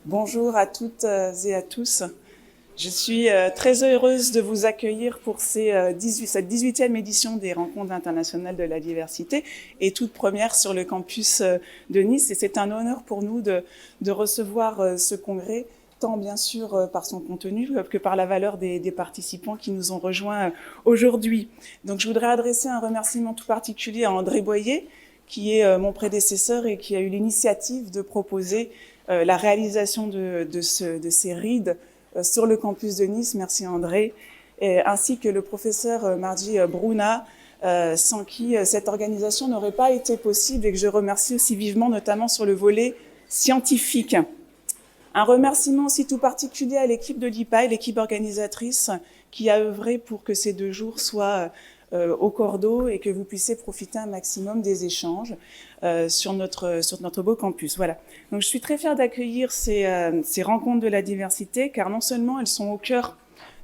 Bonjour à toutes et à tous. Je suis très heureuse de vous accueillir pour cette 18e édition des Rencontres internationales de la diversité et toute première sur le campus de Nice. Et c'est un honneur pour nous de recevoir ce congrès, tant bien sûr par son contenu que par la valeur des participants qui nous ont rejoints aujourd'hui. Donc je voudrais adresser un remerciement tout particulier à André Boyer, qui est mon prédécesseur et qui a eu l'initiative de proposer la réalisation de ces rides sur le campus de Nice, merci André, ainsi que le professeur Marji Bruna, sans qui cette organisation n'aurait pas été possible et que je remercie aussi vivement, notamment sur le volet scientifique. Un remerciement aussi tout particulier à l'équipe de l'IPAI, l'équipe organisatrice, qui a œuvré pour que ces 2 jours soient au cordeau et que vous puissiez profiter un maximum des échanges sur notre beau campus. Voilà. Donc je suis très fière d'accueillir ces rencontres de la diversité, car non seulement elles sont au cœur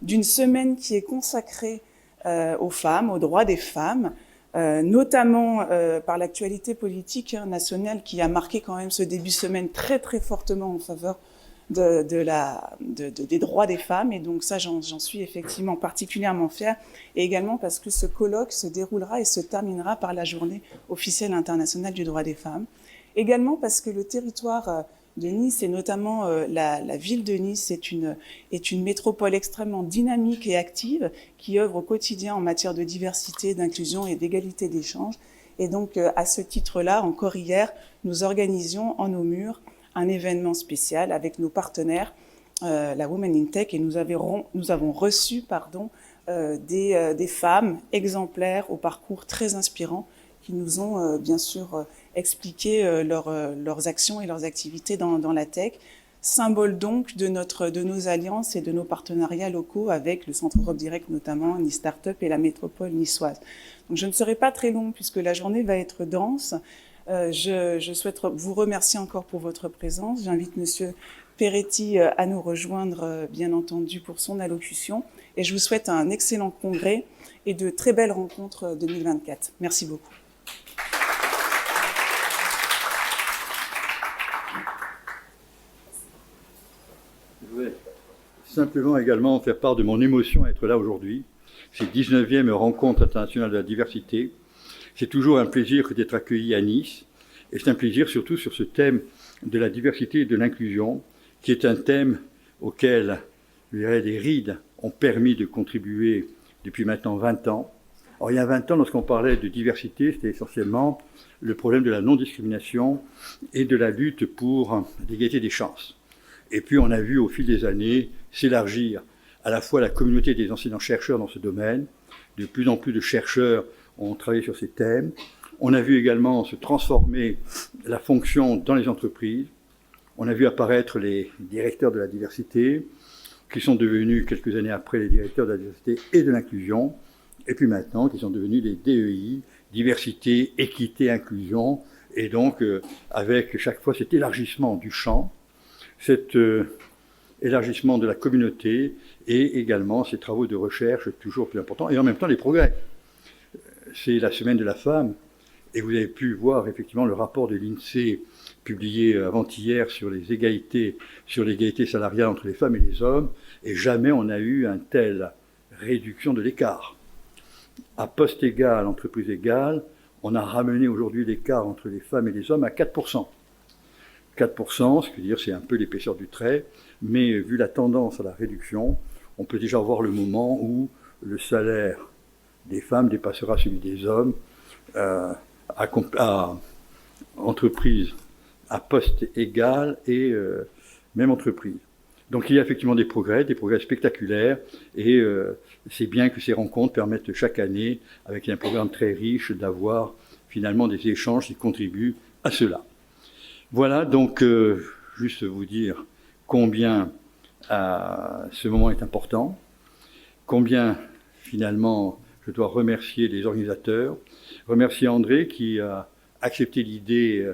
d'une semaine qui est consacrée aux femmes, aux droits des femmes, notamment par l'actualité politique nationale qui a marqué quand même ce début de semaine très très fortement en faveur des droits des femmes, et donc ça j'en suis effectivement particulièrement fière, et également parce que ce colloque se déroulera et se terminera par la journée officielle internationale du droit des femmes, également parce que le territoire de Nice et notamment la ville de Nice est une métropole extrêmement dynamique et active qui œuvre au quotidien en matière de diversité, d'inclusion et d'égalité d'échange, et donc à ce titre-là, encore hier, nous organisions en nos murs un événement spécial avec nos partenaires, la Women in Tech, et nous avons reçu des femmes exemplaires au parcours très inspirant qui nous ont bien sûr expliqué leurs actions et leurs activités dans la tech, symbole donc de nos alliances et de nos partenariats locaux avec le Centre Europe Direct notamment, Nice Startup et la métropole niçoise. Donc je ne serai pas très longue puisque la journée va être dense. Je souhaite vous remercier encore pour votre présence. J'invite Monsieur Peretti à nous rejoindre, bien entendu, pour son allocution. Et je vous souhaite un excellent congrès et de très belles rencontres 2024. Merci beaucoup. Je voudrais simplement également faire part de mon émotion à être là aujourd'hui. C'est 19e rencontre internationale de la diversité. C'est toujours un plaisir d'être accueilli à Nice, et c'est un plaisir surtout sur ce thème de la diversité et de l'inclusion, qui est un thème auquel les rides ont permis de contribuer depuis maintenant 20 ans. Alors il y a 20 ans, lorsqu'on parlait de diversité, c'était essentiellement le problème de la non-discrimination et de la lutte pour l'égalité des chances. Et puis on a vu au fil des années s'élargir à la fois la communauté des enseignants-chercheurs dans ce domaine. De plus en plus de chercheurs ont travaillé sur ces thèmes. On a vu également se transformer la fonction dans les entreprises. On a vu apparaître les directeurs de la diversité, qui sont devenus quelques années après les directeurs de la diversité et de l'inclusion, et puis maintenant qui sont devenus les DEI, diversité, équité, inclusion, et donc avec chaque fois cet élargissement du champ, cet élargissement de la communauté, et également ces travaux de recherche toujours plus importants, et en même temps les progrès. C'est la semaine de la femme, et vous avez pu voir effectivement le rapport de l'INSEE publié avant-hier sur l'égalité salariale entre les femmes et les hommes, et jamais on n'a eu une telle réduction de l'écart. À poste égal, entreprise égale, on a ramené aujourd'hui l'écart entre les femmes et les hommes à 4%. 4%, ce qui veut dire c'est un peu l'épaisseur du trait, mais vu la tendance à la réduction, on peut déjà voir le moment où le salaire des femmes dépassera celui des hommes à entreprise, à poste égal et même entreprise. Donc il y a effectivement des progrès spectaculaires, et c'est bien que ces rencontres permettent chaque année, avec un programme très riche, d'avoir finalement des échanges qui contribuent à cela. Voilà, donc juste vous dire combien ce moment est important, combien finalement je dois remercier les organisateurs, remercier André qui a accepté l'idée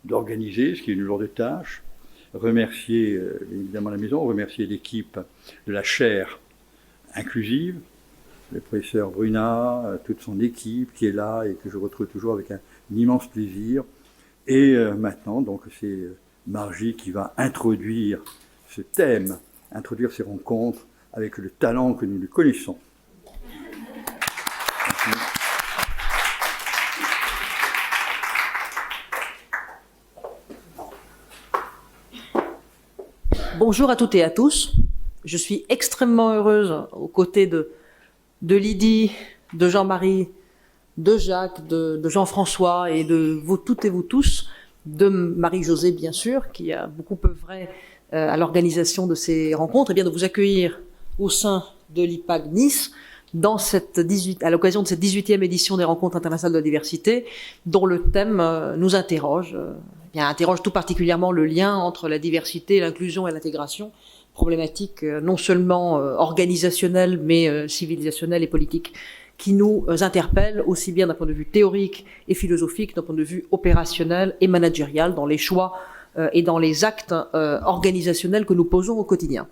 d'organiser, ce qui est une lourde tâche, remercier évidemment la maison, remercier l'équipe de la chaire inclusive, le professeur Bruna, toute son équipe qui est là et que je retrouve toujours avec un immense plaisir. Et maintenant, donc, c'est Margie qui va introduire ce thème, introduire ces rencontres avec le talent que nous lui connaissons. Bonjour à toutes et à tous. Je suis extrêmement heureuse aux côtés de Lydie, de Jean-Marie, de Jacques, de Jean-François et de vous toutes et vous tous, de Marie-Josée bien sûr, qui a beaucoup œuvré à l'organisation de ces rencontres, et bien de vous accueillir au sein de l'IPAG Nice dans à l'occasion de cette 18e édition des Rencontres internationales de la diversité, dont le thème nous interroge. Interroge tout particulièrement le lien entre la diversité, l'inclusion et l'intégration, problématique non seulement organisationnelle, mais civilisationnelle et politique, qui nous interpelle aussi bien d'un point de vue théorique et philosophique, d'un point de vue opérationnel et managérial, dans les choix et dans les actes organisationnels que nous posons au quotidien.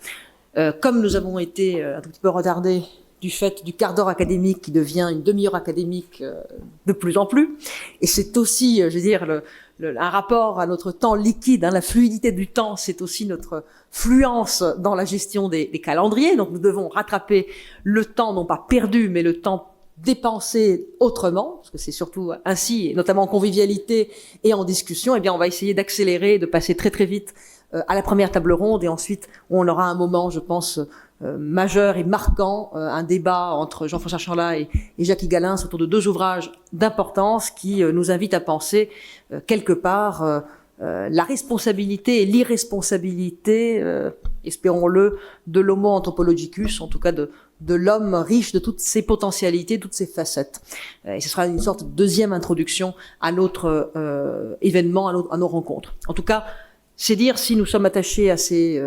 Comme nous avons été un tout petit peu retardés du fait du quart d'heure académique qui devient une demi-heure académique de plus en plus, et c'est aussi, je veux dire, un rapport à notre temps liquide, la fluidité du temps, c'est aussi notre fluence dans la gestion des calendriers. Donc nous devons rattraper le temps, non pas perdu, mais le temps dépensé autrement, parce que c'est surtout ainsi, et notamment en convivialité et en discussion. Eh bien, on va essayer d'accélérer, de passer très très vite à la première table ronde, et ensuite on aura un moment, je pense, majeur et marquant, un débat entre Jean-François Charlat et Jacques Galins autour de deux ouvrages d'importance qui nous invitent à penser quelque part la responsabilité et l'irresponsabilité, espérons-le, de l'homo anthropologicus, en tout cas de l'homme riche de toutes ses potentialités, toutes ses facettes. Et ce sera une sorte de deuxième introduction à notre événement, à nos rencontres. En tout cas, c'est dire si nous sommes attachés à ces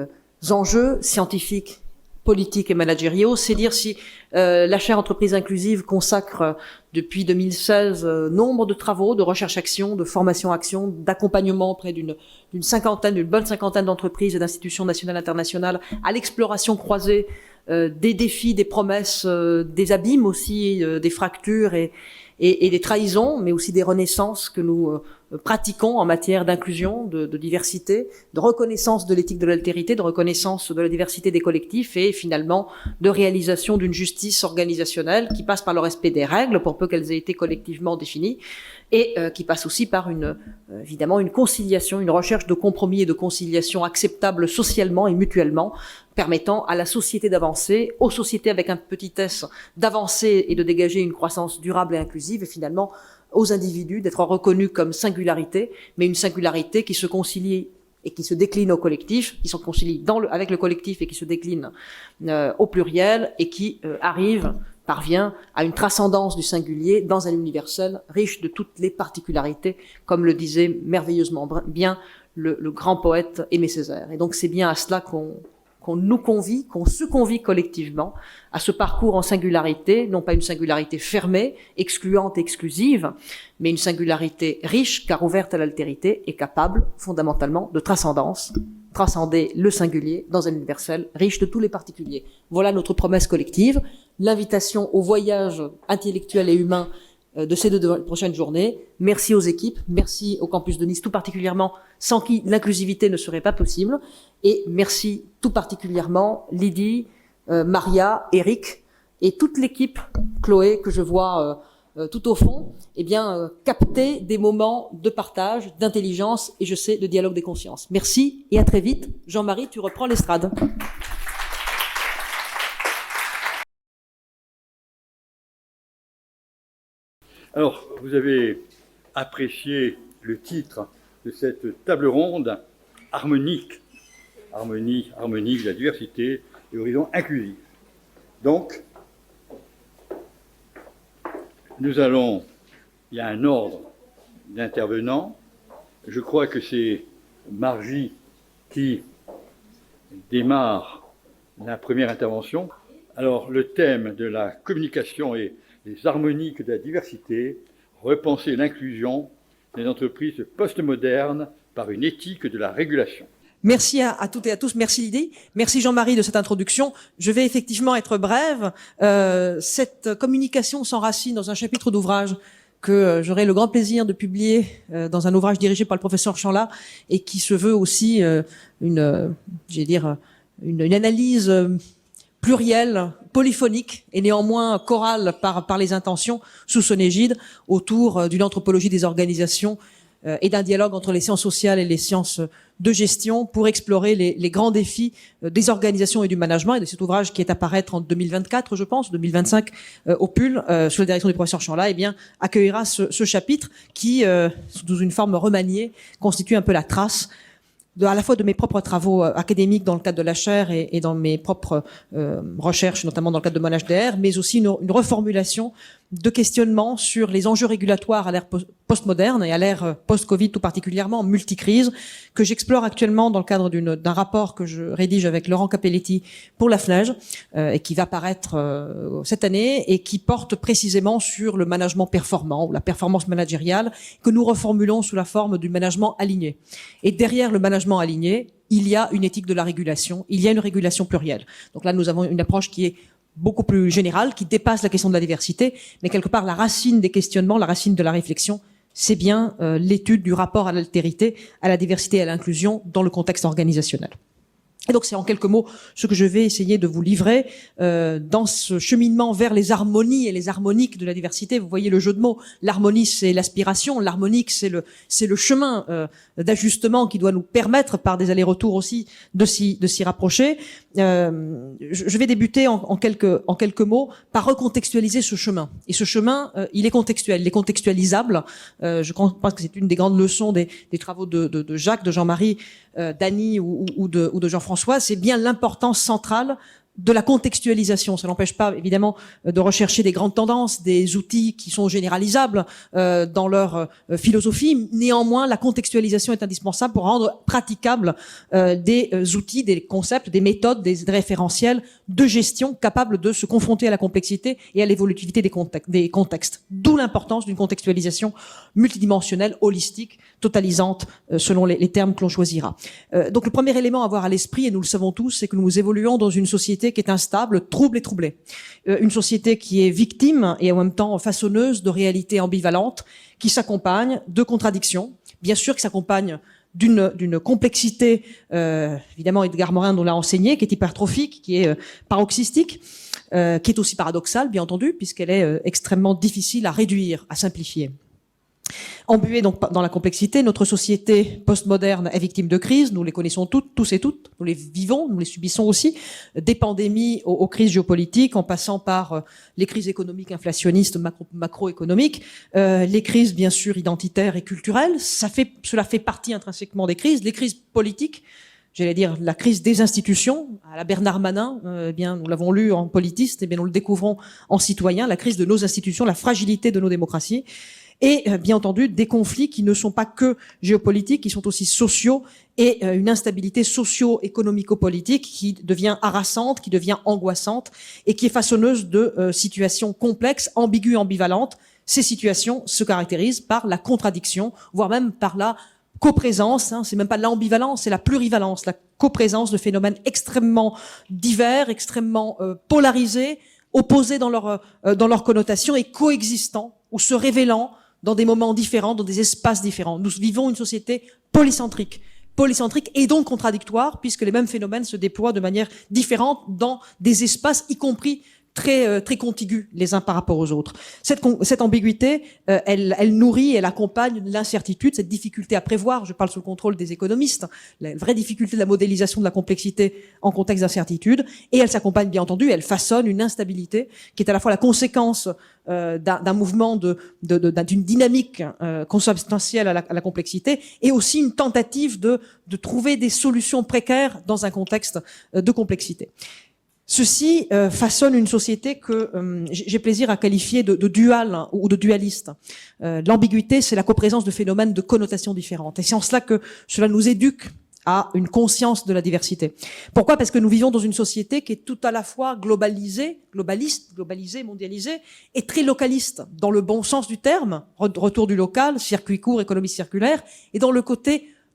enjeux scientifiques, politiques et managériaux, c'est dire si la chaire entreprise inclusive consacre depuis 2016 nombre de travaux de recherche-action, de formation-action, d'accompagnement auprès d'une bonne cinquantaine d'entreprises et d'institutions nationales et internationales à l'exploration croisée des défis, des promesses, des abîmes aussi, des fractures et des trahisons, mais aussi des renaissances que nous pratiquons en matière d'inclusion, de diversité, de reconnaissance de l'éthique de l'altérité, de reconnaissance de la diversité des collectifs et finalement de réalisation d'une justice organisationnelle qui passe par le respect des règles pour peu qu'elles aient été collectivement définies et qui passe aussi par évidemment une conciliation, une recherche de compromis et de conciliation acceptable socialement et mutuellement, permettant à la société d'avancer, aux sociétés avec un petit s d'avancer et de dégager une croissance durable et inclusive, et finalement aux individus d'être reconnus comme singularité, mais une singularité qui se concilie et qui se décline au collectif, qui se concilie avec le collectif et qui se décline au pluriel et qui parvient à une transcendance du singulier dans un universel riche de toutes les particularités, comme le disait merveilleusement bien le grand poète Aimé Césaire. Et donc c'est bien à cela qu'on se convie collectivement à ce parcours en singularité, non pas une singularité fermée, excluante, exclusive, mais une singularité riche, car ouverte à l'altérité et capable, fondamentalement, de transcendance, transcender le singulier dans un universel riche de tous les particuliers. Voilà notre promesse collective, l'invitation au voyage intellectuel et humain de ces deux prochaines journées. Merci aux équipes, merci au campus de Nice tout particulièrement, sans qui l'inclusivité ne serait pas possible. Et merci tout particulièrement Lydie, Maria, Eric et toute l'équipe, Chloé, que je vois tout au fond, capter des moments de partage, d'intelligence et je sais, de dialogue des consciences. Merci et à très vite. Jean-Marie, tu reprends l'estrade. Alors, vous avez apprécié le titre de cette table ronde, harmonique de la diversité et horizon inclusif. Donc, il y a un ordre d'intervenants. Je crois que c'est Margie qui démarre la première intervention. Alors, le thème de la communication est les harmoniques de la diversité, repenser l'inclusion des entreprises postmodernes par une éthique de la régulation. Merci à toutes et à tous. Merci Lydie. Merci Jean-Marie de cette introduction. Je vais effectivement être brève. Cette communication s'enracine dans un chapitre d'ouvrage que j'aurai le grand plaisir de publier dans un ouvrage dirigé par le professeur Chanlat et qui se veut aussi une analyse plurielle, polyphonique et néanmoins chorale par les intentions sous son égide autour d'une anthropologie des organisations et d'un dialogue entre les sciences sociales et les sciences de gestion pour explorer les grands défis des organisations et du management. Et de cet ouvrage qui est à paraître en 2024, je pense, 2025, au PUL, sous la direction du professeur Chanlat, eh bien, accueillera ce chapitre qui, sous une forme remaniée, constitue un peu la trace à la fois de mes propres travaux académiques dans le cadre de la chaire et dans mes propres recherches, notamment dans le cadre de mon HDR, mais aussi une reformulation de questionnements sur les enjeux régulatoires à l'ère postmoderne et à l'ère post-Covid tout particulièrement, multicrise, que j'explore actuellement dans le cadre d'un rapport que je rédige avec Laurent Capelletti pour la FNEJ et qui va paraître cette année et qui porte précisément sur le management performant ou la performance managériale que nous reformulons sous la forme du management aligné. Et derrière le management aligné, il y a une éthique de la régulation, il y a une régulation plurielle. Donc là, nous avons une approche qui est beaucoup plus générale, qui dépasse la question de la diversité, mais quelque part la racine des questionnements, la racine de la réflexion, c'est bien l'étude du rapport à l'altérité, à la diversité et à l'inclusion dans le contexte organisationnel. Et donc c'est en quelques mots ce que je vais essayer de vous livrer dans ce cheminement vers les harmonies et les harmoniques de la diversité. Vous voyez le jeu de mots. L'harmonie, c'est l'aspiration. L'harmonique, c'est le chemin d'ajustement qui doit nous permettre, par des allers-retours aussi, de s'y rapprocher. Je vais débuter en quelques mots par recontextualiser ce chemin. Et ce chemin, il est contextuel, il est contextualisable. Je pense que c'est une des grandes leçons des travaux de Jacques, de Jean-Marie, d'Annie ou de Jean-François. C'est bien l'importance centrale de la contextualisation. Ça n'empêche pas, évidemment, de rechercher des grandes tendances, des outils qui sont généralisables dans leur philosophie. Néanmoins, la contextualisation est indispensable pour rendre praticables des outils, des concepts, des méthodes, des référentiels de gestion capables de se confronter à la complexité et à l'évolutivité des contextes. D'où l'importance d'une contextualisation multidimensionnelle, holistique, totalisante, selon les termes que l'on choisira. Donc le premier élément à avoir à l'esprit, et nous le savons tous, c'est que nous évoluons dans une société qui est instable, trouble et troublée. Une société qui est victime et en même temps façonneuse de réalités ambivalentes qui s'accompagnent de contradictions, bien sûr qui s'accompagnent d'une complexité, évidemment Edgar Morin nous l'a enseigné, qui est hypertrophique, qui est paroxystique, qui est aussi paradoxale, bien entendu, puisqu'elle est extrêmement difficile à réduire, à simplifier. Embuée donc dans la complexité, notre société postmoderne est victime de crises, nous les connaissons toutes, tous et toutes, nous les vivons, nous les subissons aussi, des pandémies aux crises géopolitiques, en passant par les crises économiques inflationnistes, macroéconomiques, les crises bien sûr identitaires et culturelles, cela fait partie intrinsèquement des crises, les crises politiques, j'allais dire la crise des institutions, à la Bernard Manin, eh bien nous l'avons lu en politiste, eh bien nous le découvrons en citoyen, la crise de nos institutions, la fragilité de nos démocraties. Et bien entendu des conflits qui ne sont pas que géopolitiques, qui sont aussi sociaux et une instabilité socio-économico-politique qui devient harassante, qui devient angoissante et qui est façonneuse de situations complexes, ambiguës, ambivalentes. Ces situations se caractérisent par la contradiction, voire même par la coprésence, c'est même pas l'ambivalence, c'est la plurivalence, la coprésence de phénomènes extrêmement divers, extrêmement polarisés, opposés dans leur connotation et coexistants ou se révélant dans des moments différents, dans des espaces différents. Nous vivons une société polycentrique et donc contradictoire, puisque les mêmes phénomènes se déploient de manière différente dans des espaces, y compris très contigus les uns par rapport aux autres. Cette ambiguïté, elle nourrit, elle accompagne l'incertitude, cette difficulté à prévoir. Je parle sous le contrôle des économistes, la vraie difficulté de la modélisation de la complexité en contexte d'incertitude. Et elle s'accompagne, bien entendu, elle façonne une instabilité qui est à la fois la conséquence d'un mouvement, d'une dynamique consubstantielle à la complexité, et aussi une tentative de trouver des solutions précaires dans un contexte de complexité. Ceci façonne une société que j'ai plaisir à qualifier de duale ou de dualiste. L'ambiguïté, c'est la coprésence de phénomènes de connotations différentes. Et c'est en cela que cela nous éduque à une conscience de la diversité. Pourquoi ? Parce que nous vivons dans une société qui est tout à la fois globalisée, mondialisée, et très localiste, dans le bon sens du terme, retour du local, circuit court, économie circulaire, et dans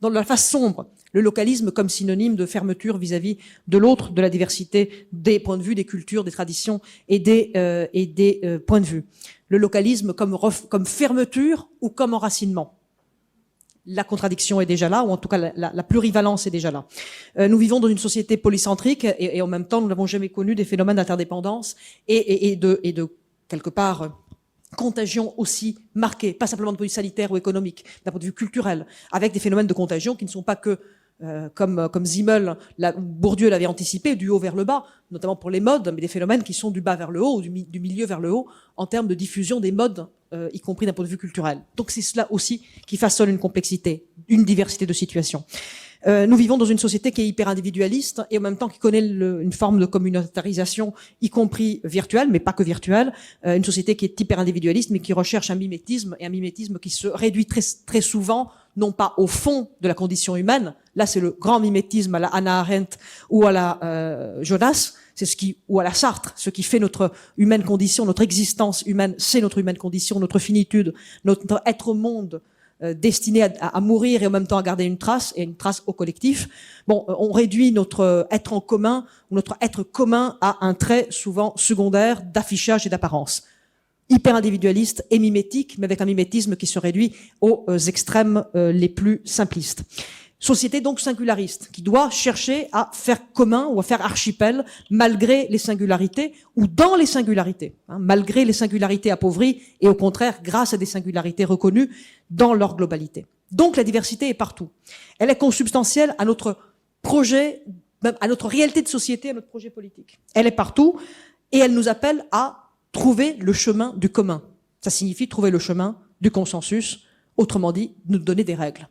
dans la face sombre, le localisme comme synonyme de fermeture vis-à-vis de l'autre, de la diversité des points de vue, des cultures, des traditions et des points de vue. Le localisme comme fermeture ou comme enracinement. La contradiction est déjà là, ou en tout cas la plurivalence est déjà là. Nous vivons dans une société polycentrique et en même temps, nous n'avons jamais connu des phénomènes d'interdépendance et de quelque part contagion aussi marquée, pas simplement d'un point de vue sanitaire ou économique, d'un point de vue culturel, avec des phénomènes de contagion qui ne sont pas que comme Zimmel, Bourdieu l'avait anticipé, du haut vers le bas, notamment pour les modes, mais des phénomènes qui sont du bas vers le haut, ou du milieu vers le haut, en termes de diffusion des modes, y compris d'un point de vue culturel. Donc c'est cela aussi qui façonne une complexité, une diversité de situations. Nous vivons dans une société qui est hyper individualiste et en même temps qui connaît une forme de communautarisation, y compris virtuelle, mais pas que virtuelle. Une société qui est hyper individualiste, mais qui recherche un mimétisme, et un mimétisme qui se réduit très, très souvent, non pas au fond de la condition humaine. Là, c'est le grand mimétisme à la Hannah Arendt ou à la Jonas, ou à la Sartre. Ce qui fait notre humaine condition, notre existence humaine, c'est notre humaine condition, notre finitude, notre être au monde, destiné à mourir et en même temps à garder une trace, et une trace au collectif. Bon, on réduit notre être en commun, ou notre être commun à un trait souvent secondaire d'affichage et d'apparence. Hyper individualiste et mimétique, mais avec un mimétisme qui se réduit aux extrêmes les plus simplistes. Société donc singulariste, qui doit chercher à faire commun ou à faire archipel malgré les singularités ou dans les singularités, malgré les singularités appauvries et au contraire grâce à des singularités reconnues dans leur globalité. Donc la diversité est partout. Elle est consubstantielle à notre projet, même à notre réalité de société, à notre projet politique. Elle est partout et elle nous appelle à trouver le chemin du commun. Ça signifie trouver le chemin du consensus, autrement dit, nous donner des règles.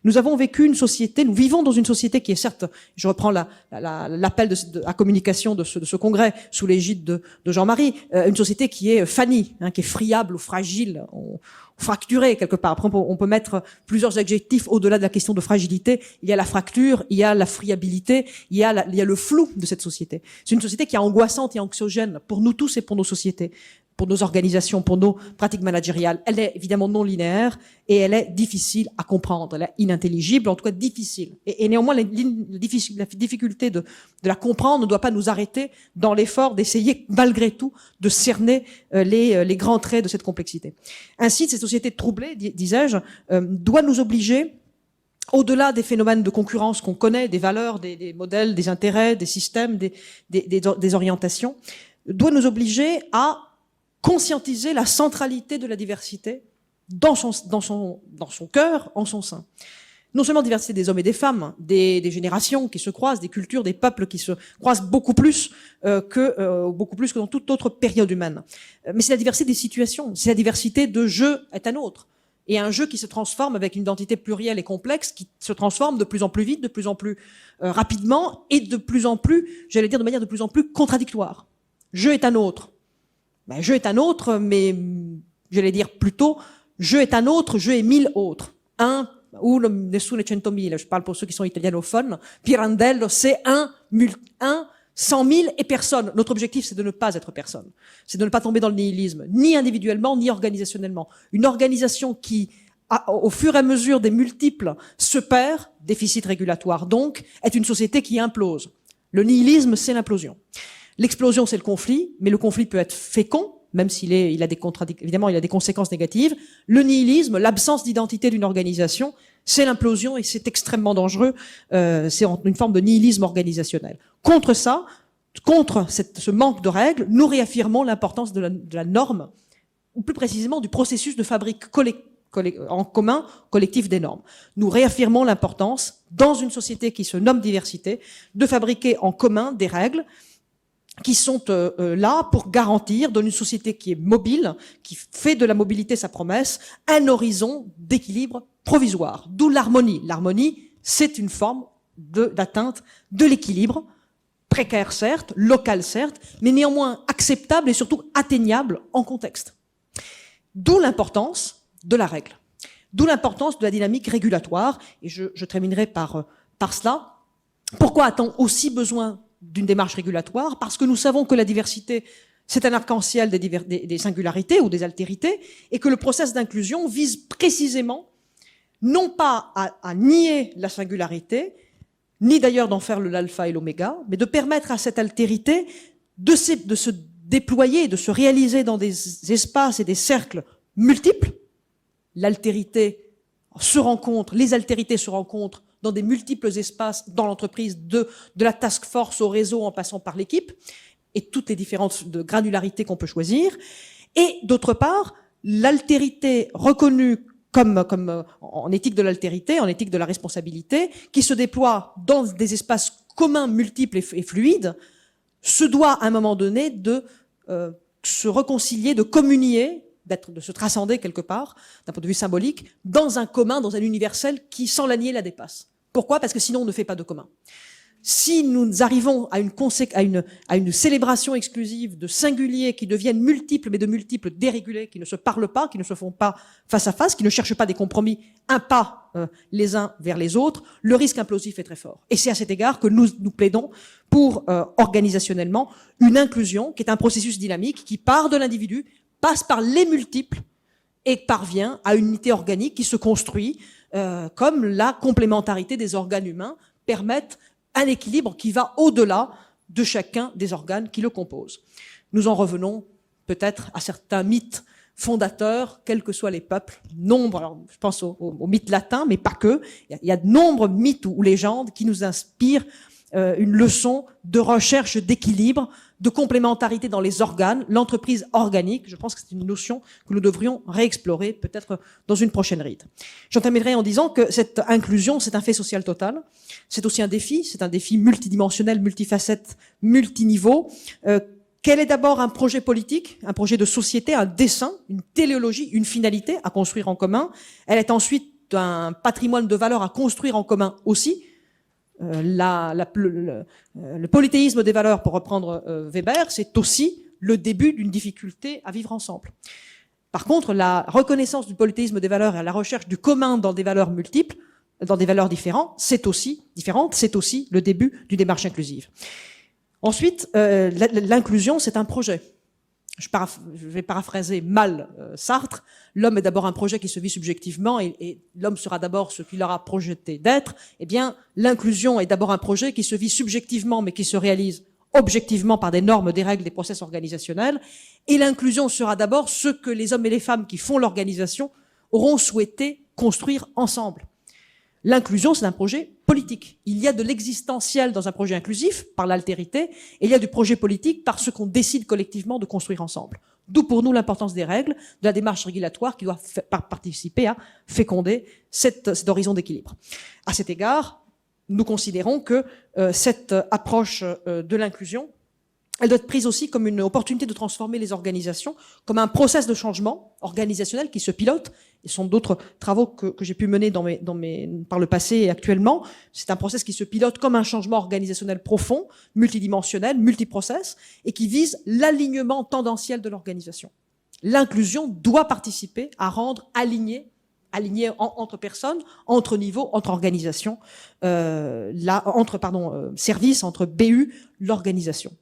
Nous avons vécu une société, nous vivons dans une société qui est certes, je reprends l'appel à communication de ce congrès sous l'égide de Jean-Marie, une société qui est fanny, qui est friable ou fragile, fracturée quelque part. Après, on peut mettre plusieurs adjectifs au-delà de la question de fragilité. Il y a la fracture, il y a la friabilité, il y a le flou de cette société. C'est une société qui est angoissante et anxiogène pour nous tous et pour nos sociétés, pour nos organisations, pour nos pratiques managériales. Elle est évidemment non linéaire et elle est difficile à comprendre. Elle est inintelligible, en tout cas difficile. Et néanmoins, la difficulté de la comprendre ne doit pas nous arrêter dans l'effort d'essayer, malgré tout, de cerner les grands traits de cette complexité. Ainsi, cette société troublée, disais-je, doit nous obliger, au-delà des phénomènes de concurrence qu'on connaît, des valeurs, des modèles, des intérêts, des systèmes, des orientations, doit nous obliger à conscientiser la centralité de la diversité dans son cœur, en son sein. Non seulement diversité des hommes et des femmes, des générations qui se croisent, des cultures, des peuples qui se croisent beaucoup plus que dans toute autre période humaine. Mais c'est la diversité des situations, c'est la diversité de jeu est un autre. Et un jeu qui se transforme avec une identité plurielle et complexe, qui se transforme de plus en plus vite, de plus en plus rapidement, et de plus en plus, j'allais dire de manière de plus en plus contradictoire. Jeu est un autre. Ben, jeu est un autre, mais j'allais dire plutôt, jeu est un autre, jeu est 1000 autres. Un, ou nessuno 100.000, je parle pour ceux qui sont italianophones, Pirandello, c'est un, 100 000 et personne. Notre objectif, c'est de ne pas être personne. C'est de ne pas tomber dans le nihilisme, ni individuellement, ni organisationnellement. Une organisation qui, au fur et à mesure des multiples, se perd, déficit régulatoire donc, est une société qui implose. Le nihilisme, c'est l'implosion. L'explosion, c'est le conflit, mais le conflit peut être fécond, même il a des conséquences négatives. Le nihilisme, l'absence d'identité d'une organisation, c'est l'implosion et c'est extrêmement dangereux. C'est une forme de nihilisme organisationnel. Contre ça, contre ce manque de règles, nous réaffirmons l'importance de la norme, ou plus précisément du processus de fabrique en commun, collectif des normes. Nous réaffirmons l'importance, dans une société qui se nomme diversité, de fabriquer en commun des règles qui sont là pour garantir, dans une société qui est mobile, qui fait de la mobilité sa promesse, un horizon d'équilibre provisoire. D'où l'harmonie. L'harmonie, c'est une forme d'atteinte de l'équilibre, précaire certes, local certes, mais néanmoins acceptable et surtout atteignable en contexte. D'où l'importance de la règle. D'où l'importance de la dynamique régulatoire. Et je terminerai par cela. Pourquoi a-t-on aussi besoin d'une démarche régulatoire? Parce que nous savons que la diversité, c'est un arc-en-ciel des singularités ou des altérités, et que le processus d'inclusion vise précisément non pas à nier la singularité, ni d'ailleurs d'en faire l'alpha et l'oméga, mais de permettre à cette altérité de se déployer, de se réaliser dans des espaces et des cercles multiples. L'altérité se rencontre, les altérités se rencontrent dans des multiples espaces dans l'entreprise, de la task force au réseau en passant par l'équipe, et toutes les différentes de granularité qu'on peut choisir. Et d'autre part, l'altérité reconnue comme en éthique de l'altérité, en éthique de la responsabilité, qui se déploie dans des espaces communs, multiples et fluides, se doit à un moment donné de se réconcilier, de communier, de se transcender quelque part, d'un point de vue symbolique, dans un commun, dans un universel qui, sans la nier, la dépasse. Pourquoi? Parce que sinon, on ne fait pas de commun. Si nous arrivons à une célébration exclusive de singuliers qui deviennent multiples, mais de multiples dérégulés, qui ne se parlent pas, qui ne se font pas face à face, qui ne cherchent pas des compromis, un pas les uns vers les autres, le risque implosif est très fort. Et c'est à cet égard que nous plaidons pour, organisationnellement, une inclusion qui est un processus dynamique qui part de l'individu, passe par les multiples et parvient à une unité organique qui se construit comme la complémentarité des organes humains permettent un équilibre qui va au-delà de chacun des organes qui le composent. Nous en revenons peut-être à certains mythes fondateurs, quels que soient les peuples. Nombre, alors je pense aux mythes latins, mais pas que. Il y a de nombreux mythes ou légendes qui nous inspirent une leçon de recherche d'équilibre, de complémentarité dans les organes, l'entreprise organique. Je pense que c'est une notion que nous devrions réexplorer peut-être dans une prochaine ride. J'en terminerai en disant que cette inclusion, c'est un fait social total. C'est aussi un défi. C'est un défi multidimensionnel, multifacette, multiniveau. Quel est d'abord un projet politique, un projet de société, un dessein, une téléologie, une finalité à construire en commun. Elle est ensuite un patrimoine de valeurs à construire en commun aussi. Le polythéisme des valeurs, pour reprendre Weber, c'est aussi le début d'une difficulté à vivre ensemble. Par contre, la reconnaissance du polythéisme des valeurs et la recherche du commun dans des valeurs multiples, dans des valeurs différentes, c'est aussi le début d'une démarche inclusive. Ensuite, l'inclusion, c'est un projet. Je vais paraphraser mal Sartre. L'homme est d'abord un projet qui se vit subjectivement et l'homme sera d'abord ce qu'il aura projeté d'être. Eh bien, l'inclusion est d'abord un projet qui se vit subjectivement mais qui se réalise objectivement par des normes, des règles, des process organisationnels. Et l'inclusion sera d'abord ce que les hommes et les femmes qui font l'organisation auront souhaité construire ensemble. L'inclusion, c'est un projet politique. Il y a de l'existentiel dans un projet inclusif, par l'altérité, et il y a du projet politique par ce qu'on décide collectivement de construire ensemble. D'où pour nous l'importance des règles, de la démarche régulatoire qui doit participer à féconder cet horizon d'équilibre. À cet égard, nous considérons que cette approche de l'inclusion, elle doit être prise aussi comme une opportunité de transformer les organisations, comme un process de changement organisationnel qui se pilote. Et ce sont d'autres travaux que j'ai pu mener par le passé et actuellement. C'est un process qui se pilote comme un changement organisationnel profond, multidimensionnel, multiprocess, et qui vise l'alignement tendanciel de l'organisation. L'inclusion doit participer à rendre aligné entre personnes, entre niveaux, entre organisations, services, entre BU, l'organisation.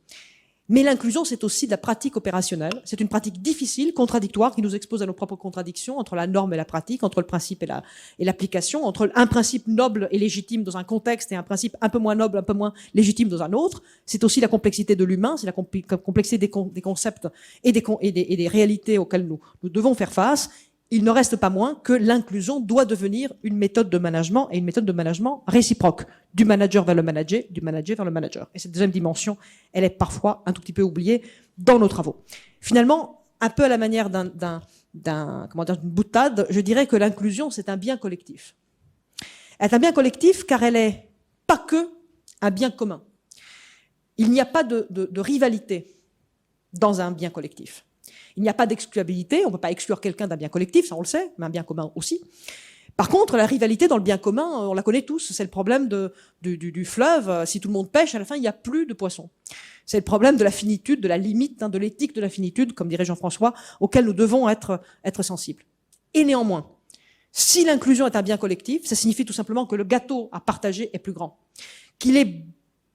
Mais l'inclusion, c'est aussi de la pratique opérationnelle. C'est une pratique difficile, contradictoire, qui nous expose à nos propres contradictions entre la norme et la pratique, entre le principe et l'application, entre un principe noble et légitime dans un contexte et un principe un peu moins noble, un peu moins légitime dans un autre. C'est aussi la complexité de l'humain, c'est la complexité des concepts et des réalités auxquelles nous devons faire face. Il ne reste pas moins que l'inclusion doit devenir une méthode de management et une méthode de management réciproque, du manager vers le manager, du manager vers le manager. Et cette deuxième dimension, elle est parfois un tout petit peu oubliée dans nos travaux. Finalement, un peu à la manière d'une boutade, je dirais que l'inclusion, c'est un bien collectif. Elle est un bien collectif car elle est pas que un bien commun. Il n'y a pas de rivalité dans un bien collectif. Il n'y a pas d'excluabilité, on ne peut pas exclure quelqu'un d'un bien collectif, ça on le sait, mais un bien commun aussi. Par contre, la rivalité dans le bien commun, on la connaît tous, c'est le problème du fleuve. Si tout le monde pêche, à la fin, il n'y a plus de poissons. C'est le problème de la finitude, de la limite, de l'éthique de la finitude, comme dirait Jean-François, auquel nous devons être sensibles. Et néanmoins, si l'inclusion est un bien collectif, ça signifie tout simplement que le gâteau à partager est plus grand. Qu'il est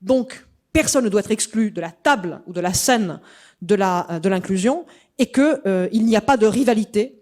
donc, personne ne doit être exclu de la table ou de la scène de l'inclusion, et qu'il n'y a pas de rivalité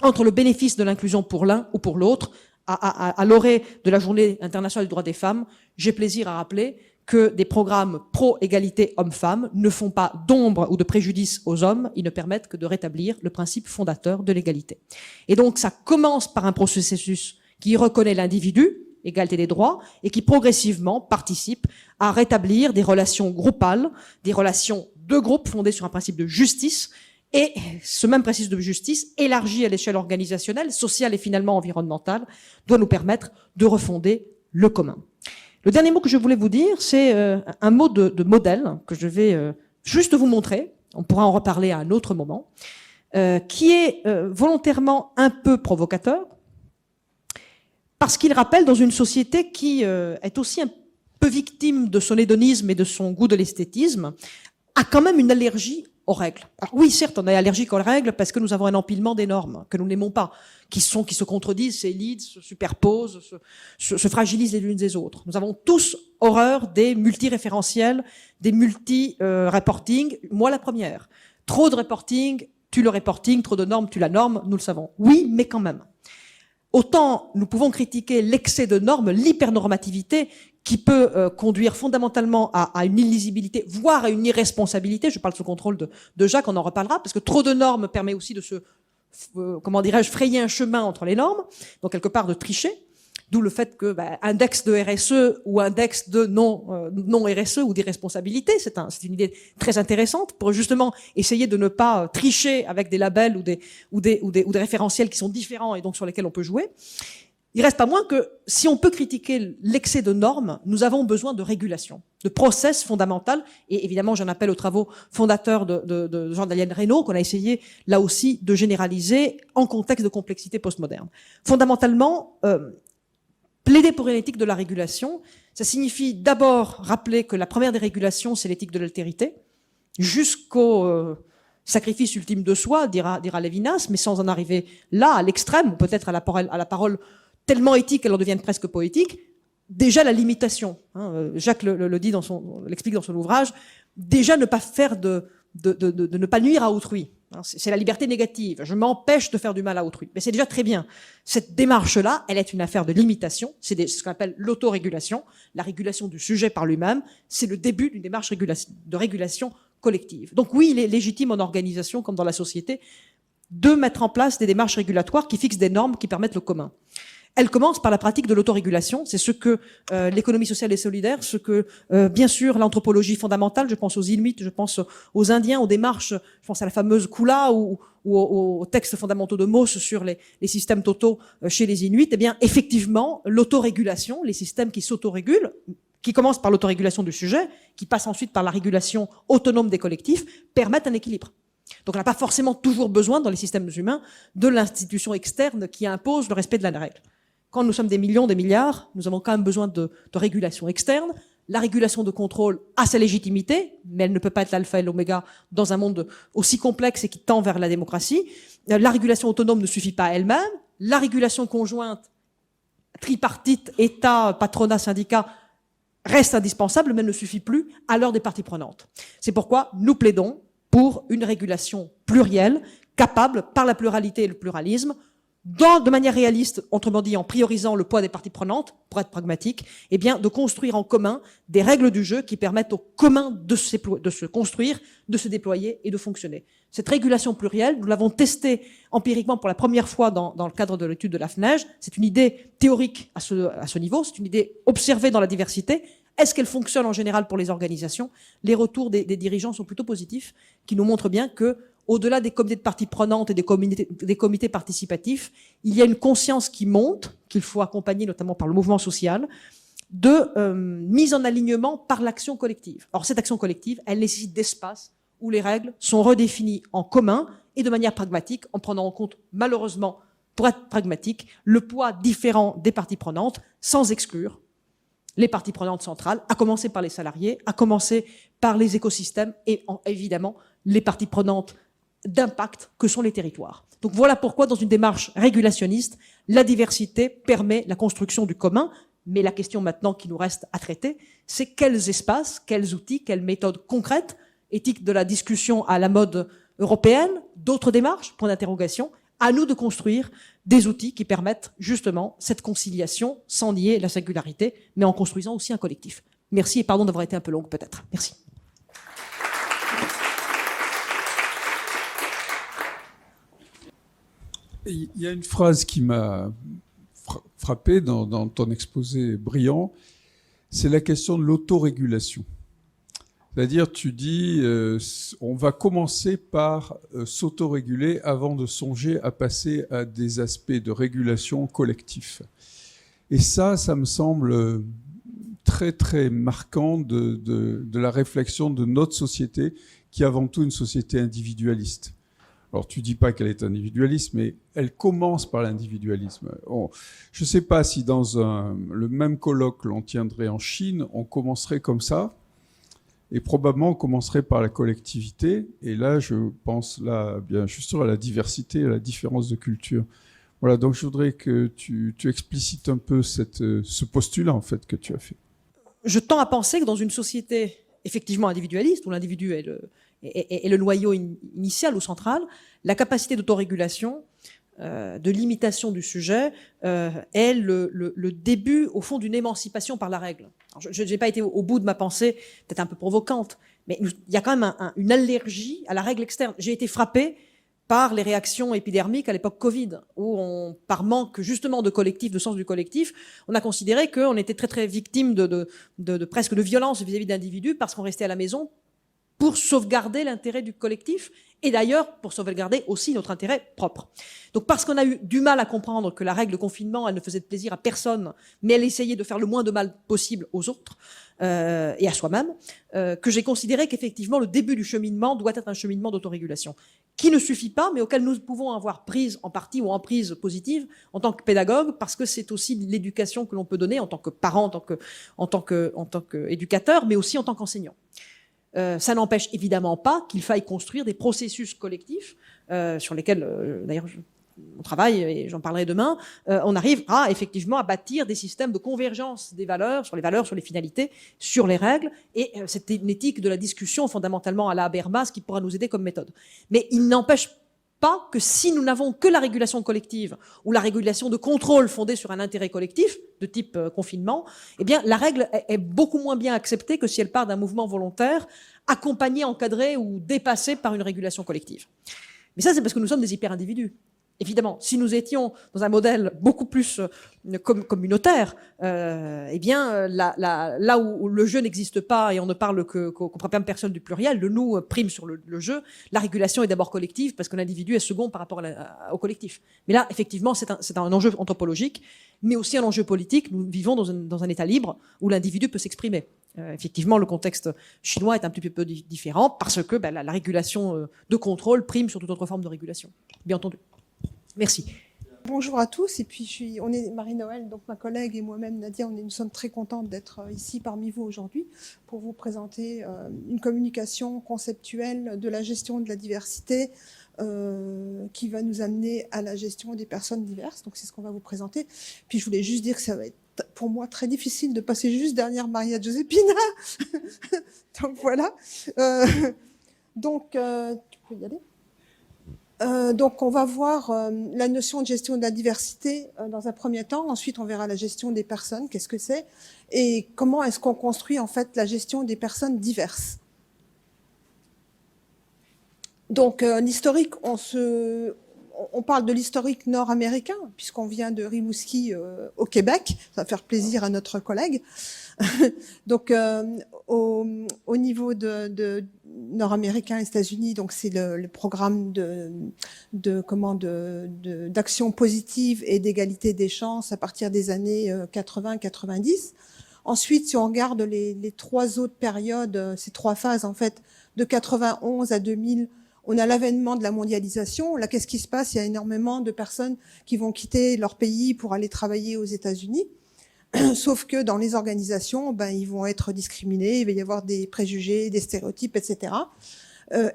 entre le bénéfice de l'inclusion pour l'un ou pour l'autre, à l'orée de la Journée internationale des droits des femmes, j'ai plaisir à rappeler que des programmes pro-égalité hommes-femmes ne font pas d'ombre ou de préjudice aux hommes, ils ne permettent que de rétablir le principe fondateur de l'égalité. Et donc ça commence par un processus qui reconnaît l'individu, égalité des droits, et qui progressivement participe à rétablir des relations groupales, des relations de groupe fondées sur un principe de justice, et ce même principe de justice, élargi à l'échelle organisationnelle, sociale et finalement environnementale, doit nous permettre de refonder le commun. Le dernier mot que je voulais vous dire, c'est un mot de modèle que je vais juste vous montrer, on pourra en reparler à un autre moment, qui est volontairement un peu provocateur, parce qu'il rappelle dans une société qui est aussi un peu victime de son hédonisme et de son goût de l'esthétisme, a quand même une allergie aux règles. Alors oui, certes, on est allergique aux règles parce que nous avons un empilement des normes que nous n'aimons pas, qui se contredisent, s'élident, se superposent, se fragilisent les unes des autres. Nous avons tous horreur des multi-référentiels, des multi-reporting. Moi, la première. Trop de reporting, tue le reporting, trop de normes, tue la norme, nous le savons. Oui, mais quand même. Autant nous pouvons critiquer l'excès de normes, l'hypernormativité, qui peut conduire fondamentalement à une illisibilité, voire à une irresponsabilité. Je parle sous contrôle de Jacques, on en reparlera, parce que trop de normes permet aussi de se, comment dirais-je, frayer un chemin entre les normes, donc quelque part de tricher. D'où le fait que index de RSE ou index de non RSE ou d'irresponsabilité, c'est une idée très intéressante pour justement essayer de ne pas tricher avec des labels ou des référentiels qui sont différents et donc sur lesquels on peut jouer. Il reste pas moins que si on peut critiquer l'excès de normes, nous avons besoin de régulation, de process fondamental. Et évidemment, j'en appelle aux travaux fondateurs de Jean-Daniel Reynaud, qu'on a essayé là aussi de généraliser en contexte de complexité postmoderne. Fondamentalement, plaider pour une éthique de la régulation, ça signifie d'abord rappeler que la première des régulations, c'est l'éthique de l'altérité, jusqu'au sacrifice ultime de soi, dira Lévinas, mais sans en arriver là, à l'extrême, ou peut-être à la parole tellement éthique qu'elle en devienne presque poétique. Déjà la limitation, Jacques l'explique dans son ouvrage, déjà ne pas faire de ne pas nuire à autrui. C'est la liberté négative. Je m'empêche de faire du mal à autrui. Mais c'est déjà très bien. Cette démarche-là, elle est une affaire de limitation. C'est ce qu'on appelle l'autorégulation, la régulation du sujet par lui-même. C'est le début d'une démarche de régulation collective. Donc oui, il est légitime en organisation, comme dans la société, de mettre en place des démarches régulatoires qui fixent des normes qui permettent le commun. Elle commence par la pratique de l'autorégulation. C'est ce que l'économie sociale et solidaire, ce que bien sûr l'anthropologie fondamentale, je pense aux Inuits, je pense aux Indiens, aux démarches, je pense à la fameuse Kula ou aux textes fondamentaux de Mauss sur les systèmes totaux chez les Inuits. Eh bien, effectivement, l'autorégulation, les systèmes qui s'autorégulent, qui commencent par l'autorégulation du sujet, qui passent ensuite par la régulation autonome des collectifs, permettent un équilibre. Donc on n'a pas forcément toujours besoin, dans les systèmes humains, de l'institution externe qui impose le respect de la règle. Quand nous sommes des millions, des milliards, nous avons quand même besoin de régulation externe. La régulation de contrôle a sa légitimité, mais elle ne peut pas être l'alpha et l'oméga dans un monde aussi complexe et qui tend vers la démocratie. La régulation autonome ne suffit pas à elle-même. La régulation conjointe, tripartite, État, patronat, syndicat, reste indispensable, mais ne suffit plus à l'heure des parties prenantes. C'est pourquoi nous plaidons pour une régulation plurielle, capable, par la pluralité et le pluralisme, de manière réaliste, autrement dit en priorisant le poids des parties prenantes, pour être pragmatique, eh bien de construire en commun des règles du jeu qui permettent au commun de se construire, de se déployer et de fonctionner. Cette régulation plurielle, nous l'avons testée empiriquement pour la première fois dans le cadre de l'étude de la FNEJ. C'est une idée théorique à ce niveau, c'est une idée observée dans la diversité. Est-ce qu'elle fonctionne en général pour les organisations? Les retours des dirigeants sont plutôt positifs, qui nous montrent bien que au-delà des comités de parties prenantes et des comités participatifs, il y a une conscience qui monte, qu'il faut accompagner notamment par le mouvement social, de mise en alignement par l'action collective. Or, cette action collective, elle nécessite d'espace où les règles sont redéfinies en commun et de manière pragmatique, en prenant en compte, malheureusement, pour être pragmatique, le poids différent des parties prenantes, sans exclure les parties prenantes centrales, à commencer par les salariés, à commencer par les écosystèmes et évidemment les parties prenantes d'impact que sont les territoires. Donc voilà pourquoi, dans une démarche régulationniste, la diversité permet la construction du commun. Mais la question maintenant qui nous reste à traiter, c'est quels espaces, quels outils, quelles méthodes concrètes, éthique de la discussion à la mode européenne, d'autres démarches, point d'interrogation, À nous de construire des outils qui permettent justement cette conciliation sans nier la singularité, mais en construisant aussi un collectif. Merci et pardon d'avoir été un peu longue peut-être. Merci. Il y a une phrase qui m'a frappé dans ton exposé brillant, c'est la question de l'autorégulation. C'est-à-dire, tu dis, on va commencer par s'autoréguler avant de songer à passer à des aspects de régulation collectif. Et ça me semble très, très marquant de la réflexion de notre société, qui est avant tout une société individualiste. Alors, tu dis pas qu'elle est individualiste, mais elle commence par l'individualisme. Je ne sais pas si dans le même colloque que l'on tiendrait en Chine, on commencerait comme ça, et probablement on commencerait par la collectivité. Et là, je pense là, bien sûr, à la diversité, à la différence de culture. Voilà, donc je voudrais que tu explicites un peu ce postulat, en fait, que tu as fait. Je tends à penser que dans une société effectivement individualiste, où l'individu est le noyau initial ou central, la capacité d'autorégulation, de limitation du sujet, est le début, au fond, d'une émancipation par la règle. Alors, je n'ai pas été au bout de ma pensée, peut-être un peu provocante, mais il y a quand même une allergie à la règle externe. J'ai été frappé par les réactions épidermiques à l'époque Covid, où par manque justement de collectif, de sens du collectif, on a considéré qu'on était très très victime presque de violence vis-à-vis d'individus parce qu'on restait à la maison pour sauvegarder l'intérêt du collectif et d'ailleurs pour sauvegarder aussi notre intérêt propre. Donc parce qu'on a eu du mal à comprendre que la règle de confinement, elle ne faisait de plaisir à personne, mais elle essayait de faire le moins de mal possible aux autres et à soi-même, que j'ai considéré qu'effectivement le début du cheminement doit être un cheminement d'autorégulation, qui ne suffit pas, mais auquel nous pouvons avoir prise en partie ou en prise positive en tant que pédagogue, parce que c'est aussi l'éducation que l'on peut donner en tant que parent, en tant qu'éducateur, mais aussi en tant qu'enseignant. Ça n'empêche évidemment pas qu'il faille construire des processus collectifs sur lesquels, d'ailleurs, on travaille et j'en parlerai demain. On arrive effectivement à bâtir des systèmes de convergence des valeurs, sur les finalités, sur les règles. Et c'est une éthique de la discussion fondamentalement à la Habermas qui pourra nous aider comme méthode. Mais il n'empêche pas que si nous n'avons que la régulation collective ou la régulation de contrôle fondée sur un intérêt collectif de type confinement, eh bien la règle est beaucoup moins bien acceptée que si elle part d'un mouvement volontaire accompagné, encadré ou dépassé par une régulation collective. Mais ça, c'est parce que nous sommes des hyper-individus. Évidemment, si nous étions dans un modèle beaucoup plus communautaire, eh bien, là où le jeu n'existe pas et on ne parle qu'au premier personne du pluriel, le nous prime sur le jeu, la régulation est d'abord collective parce que l'individu est second par rapport au collectif. Mais là, effectivement, c'est un enjeu anthropologique, mais aussi un enjeu politique. Nous vivons dans un État libre où l'individu peut s'exprimer. Effectivement, le contexte chinois est un petit peu différent parce que la régulation de contrôle prime sur toute autre forme de régulation. Bien entendu. Merci. Bonjour à tous, et puis on est Marie-Noël, donc ma collègue et moi-même Nadia, nous sommes très contentes d'être ici parmi vous aujourd'hui pour vous présenter une communication conceptuelle de la gestion de la diversité qui va nous amener à la gestion des personnes diverses, donc c'est ce qu'on va vous présenter. Puis je voulais juste dire que ça va être pour moi très difficile de passer juste derrière Maria Giuseppina, donc voilà. Donc tu peux y aller. Donc on va voir la notion de gestion de la diversité dans un premier temps. Ensuite, on verra la gestion des personnes, qu'est-ce que c'est, et comment est-ce qu'on construit en fait la gestion des personnes diverses. Donc l'historique, on parle de l'historique nord-américain, puisqu'on vient de Rimouski au Québec. Ça va faire plaisir à notre collègue. Donc au niveau de nord-américain, États-Unis, donc c'est le programme d'action positive et d'égalité des chances à partir des années 80-90. Ensuite, si on regarde les trois autres périodes, ces trois phases en fait, de 91 à 2000, on a l'avènement de la mondialisation. Là, qu'est-ce qui se passe? Il y a énormément de personnes qui vont quitter leur pays pour aller travailler aux États-Unis. Sauf que dans les organisations, ils vont être discriminés, il va y avoir des préjugés, des stéréotypes, etc.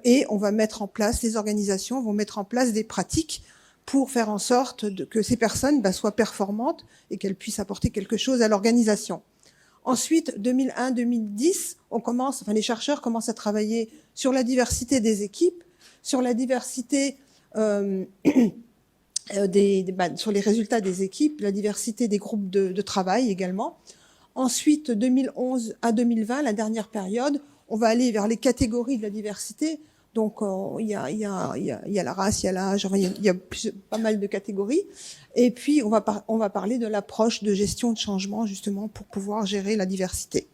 Et on va mettre en place, les organisations vont mettre en place des pratiques pour faire en sorte que ces personnes soient performantes et qu'elles puissent apporter quelque chose à l'organisation. Ensuite, 2001-2010, les chercheurs commencent à travailler sur la diversité des équipes, sur la diversité sur les résultats des équipes, la diversité des groupes de travail également. Ensuite, 2011 à 2020, la dernière période, on va aller vers les catégories de la diversité. Donc, il y a la race, il y a l'âge, enfin, il y a pas mal de catégories. Et puis, on va parler de l'approche de gestion de changement, justement, pour pouvoir gérer la diversité.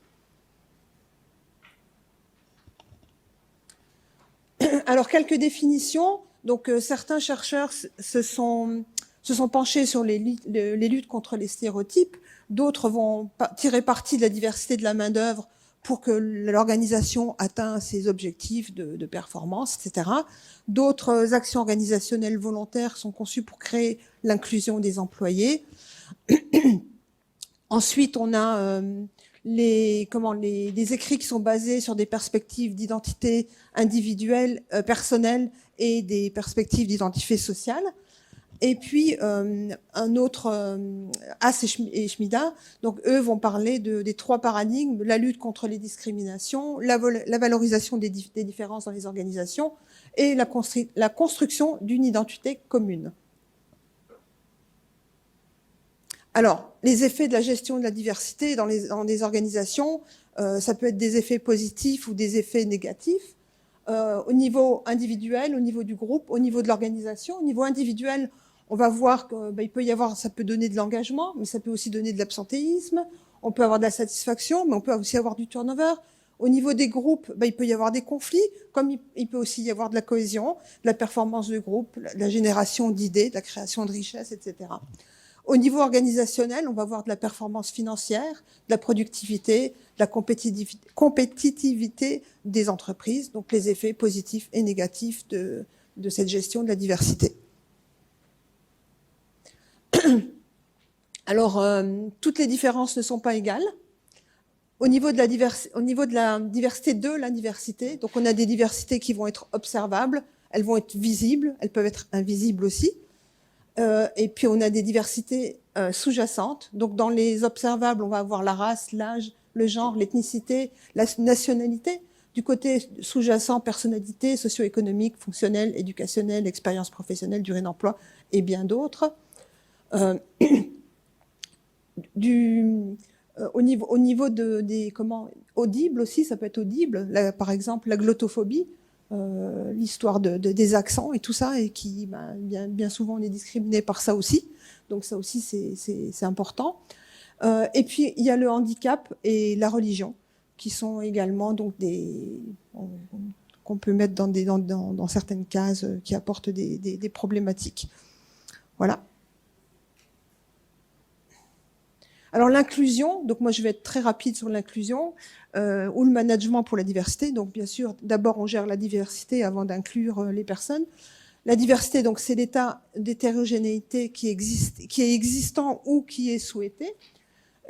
Alors, quelques définitions. Donc, certains chercheurs se sont penchés sur les luttes contre les stéréotypes. D'autres vont tirer parti de la diversité de la main-d'œuvre pour que l'organisation atteigne ses objectifs de performance, etc. D'autres actions organisationnelles volontaires sont conçues pour créer l'inclusion des employés. Ensuite, on a des écrits qui sont basés sur des perspectives d'identité individuelle, personnelle et des perspectives d'identité sociale. Et puis, un autre, Haas et Schmida, donc eux vont parler des trois paradigmes, la lutte contre les discriminations, la valorisation des différences dans les organisations et la construction d'une identité commune. Alors, les effets de la gestion de la diversité dans des organisations, ça peut être des effets positifs ou des effets négatifs. Au niveau individuel, au niveau du groupe, au niveau de l'organisation. Au niveau individuel, on va voir qu'il peut y avoir, ça peut donner de l'engagement, mais ça peut aussi donner de l'absentéisme. On peut avoir de la satisfaction, mais on peut aussi avoir du turnover. Au niveau des groupes, il peut y avoir des conflits, comme il peut aussi y avoir de la cohésion, de la performance de groupe, la génération d'idées, de la création de richesses, etc. Au niveau organisationnel, on va voir de la performance financière, de la productivité, de la compétitivité des entreprises, donc les effets positifs et négatifs de cette gestion de la diversité. Alors, toutes les différences ne sont pas égales. Au niveau de la diversité de la diversité, donc on a des diversités qui vont être observables, elles vont être visibles, elles peuvent être invisibles aussi. Et puis on a des diversités sous-jacentes. Donc dans les observables, on va avoir la race, l'âge, le genre, l'ethnicité, la nationalité. Du côté sous-jacent, personnalité, socio-économique, fonctionnelle, éducationnelle, expérience professionnelle, durée d'emploi et bien d'autres. Au niveau des audibles aussi, ça peut être audible. Là, par exemple, la glottophobie, l'histoire des accents et tout ça, et qui, bien souvent, on est discriminé par ça aussi. Donc ça aussi, c'est important. Et puis, il y a le handicap et la religion, qui sont également donc qu'on peut mettre dans certaines cases qui apportent des problématiques. Voilà. Alors l'inclusion, donc moi je vais être très rapide sur l'inclusion, ou le management pour la diversité. Donc bien sûr, d'abord on gère la diversité avant d'inclure les personnes. La diversité, donc c'est l'état d'hétérogénéité qui est existant ou qui est souhaité.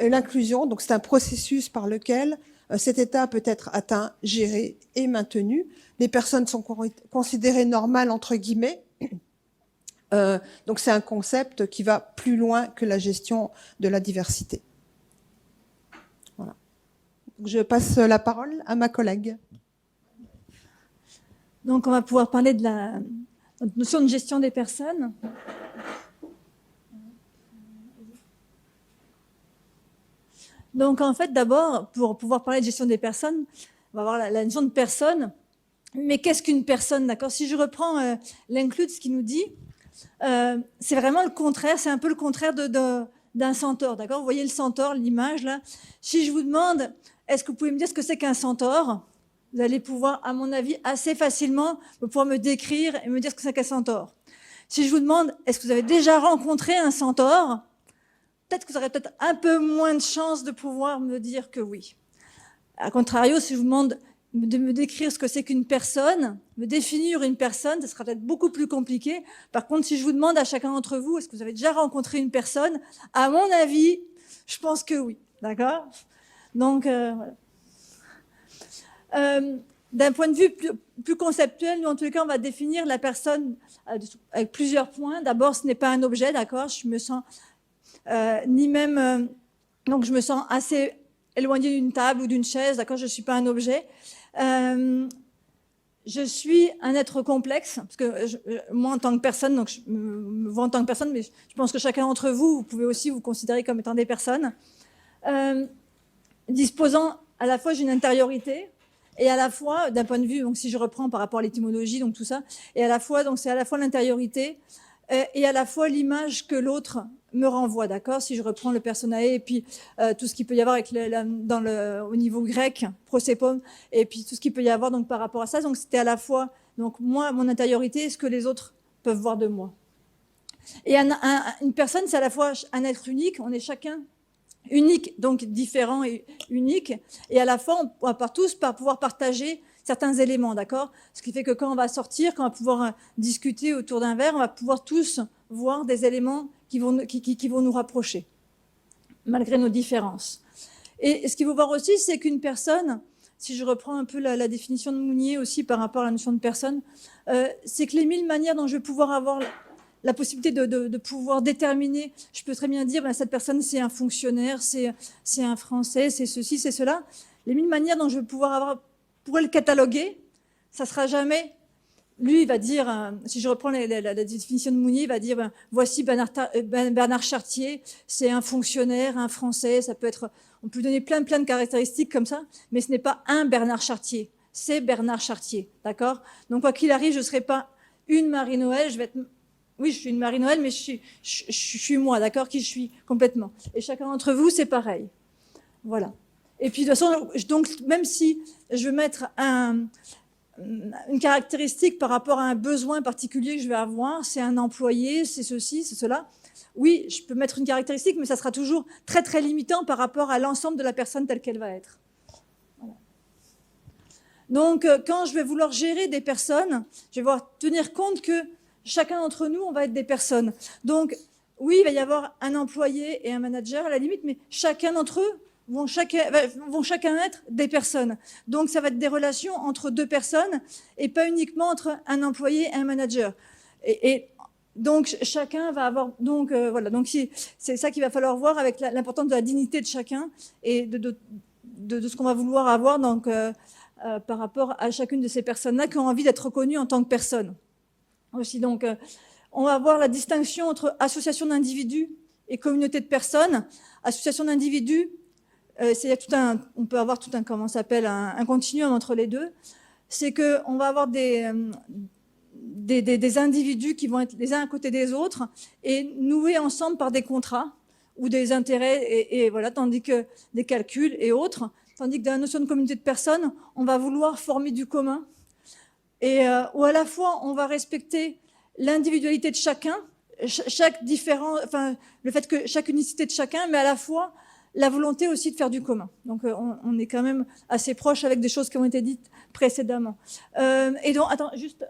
L'inclusion, donc c'est un processus par lequel cet état peut être atteint, géré et maintenu. Les personnes sont considérées normales entre guillemets. Donc c'est un concept qui va plus loin que la gestion de la diversité. Voilà. Donc, je passe la parole à ma collègue. Donc on va pouvoir parler de la notion de gestion des personnes. Donc en fait d'abord, pour pouvoir parler de gestion des personnes, on va voir la notion de personne. Mais qu'est-ce qu'une personne, d'accord? Si je reprends l'Include, ce qu'il nous dit, c'est vraiment le contraire, c'est un peu le contraire d'un centaure, d'accord? Vous voyez le centaure, l'image là. Si je vous demande, est-ce que vous pouvez me dire ce que c'est qu'un centaure? Vous allez pouvoir, à mon avis, assez facilement pouvoir me décrire et me dire ce que c'est qu'un centaure. Si je vous demande, est-ce que vous avez déjà rencontré un centaure? Peut-être que vous aurez peut-être un peu moins de chances de pouvoir me dire que oui. A contrario, si je vous demande de me décrire ce que c'est qu'une personne, me définir une personne, ce sera peut-être beaucoup plus compliqué. Par contre, si je vous demande à chacun d'entre vous, est-ce que vous avez déjà rencontré une personne? À mon avis, je pense que oui. D'accord? Donc, voilà. D'un point de vue plus conceptuel, nous, en tous les cas, on va définir la personne avec plusieurs points. D'abord, ce n'est pas un objet, d'accord? Je me sens ni même... donc, je me sens assez éloignée d'une table ou d'une chaise, d'accord? Je ne suis pas un objet. je suis un être complexe, parce que moi, en tant que personne, donc je me vois en tant que personne, mais je pense que chacun d'entre vous, vous pouvez aussi vous considérer comme étant des personnes, disposant à la fois d'une intériorité, et à la fois, d'un point de vue, donc si je reprends par rapport à l'étymologie, donc tout ça, et à la fois, donc c'est à la fois l'intériorité, et à la fois l'image que l'autre me renvoie, d'accord? Si je reprends le personae et puis tout ce qu'il peut y avoir avec au niveau grec, prosépon, et puis tout ce qu'il peut y avoir donc par rapport à ça, donc c'était à la fois donc moi, mon intériorité, et ce que les autres peuvent voir de moi. Et une personne, c'est à la fois un être unique, on est chacun unique, donc différent et unique, et à la fois on va tous pouvoir partager certains éléments, d'accord? Ce qui fait que quand on va sortir, quand on va pouvoir discuter autour d'un verre, on va pouvoir tous voir des éléments qui vont nous rapprocher, malgré nos différences. Et ce qu'il faut voir aussi, c'est qu'une personne, si je reprends un peu la définition de Mounier aussi par rapport à la notion de personne, c'est que les 1000 manières dont je vais pouvoir avoir la possibilité de pouvoir déterminer, je peux très bien dire, ben, cette personne c'est un fonctionnaire, c'est un Français, c'est ceci, c'est cela. Les 1000 manières dont je vais pouvoir avoir, pour le cataloguer, ça sera jamais. Lui, il va dire, si je reprends la définition de Mounier, il va dire, ben, voici Bernard Chartier, c'est un fonctionnaire, un Français, ça peut être, on peut donner plein de caractéristiques comme ça, mais ce n'est pas un Bernard Chartier, c'est Bernard Chartier, d'accord? Donc quoi qu'il arrive, je ne serai pas une Marie-Noël, je vais être, oui, je suis une Marie-Noël, mais je suis moi, d'accord? Qui je suis complètement. Et chacun d'entre vous, c'est pareil. Voilà. Et puis de toute façon, donc même si je veux mettre une caractéristique par rapport à un besoin particulier que je vais avoir, c'est un employé, c'est ceci, c'est cela. Oui, je peux mettre une caractéristique, mais ça sera toujours très très limitant par rapport à l'ensemble de la personne telle qu'elle va être. Voilà. Donc, quand je vais vouloir gérer des personnes, je vais devoir tenir compte que chacun d'entre nous, on va être des personnes. Donc, oui, il va y avoir un employé et un manager à la limite, mais chacun d'entre eux vont chacun être des personnes. Donc, ça va être des relations entre deux personnes et pas uniquement entre un employé et un manager. Et donc, chacun va avoir... Donc, voilà. Donc, c'est ça qu'il va falloir voir avec l'importance de la dignité de chacun et de ce qu'on va vouloir avoir donc, par rapport à chacune de ces personnes-là qui ont envie d'être reconnues en tant que personnes. Aussi, donc, on va voir la distinction entre association d'individus et communauté de personnes. Association d'individus, on peut avoir tout un, comment ça s'appelle, un continuum entre les deux. C'est que on va avoir des individus qui vont être les uns à côté des autres et noués ensemble par des contrats ou des intérêts et voilà, tandis que des calculs et autres. Tandis que dans la notion de communauté de personnes, on va vouloir former du commun. Et où à la fois on va respecter l'individualité de chacun, le fait que chaque unicité de chacun, mais à la fois la volonté aussi de faire du commun. Donc on est quand même assez proche avec des choses qui ont été dites précédemment. Et donc attends juste.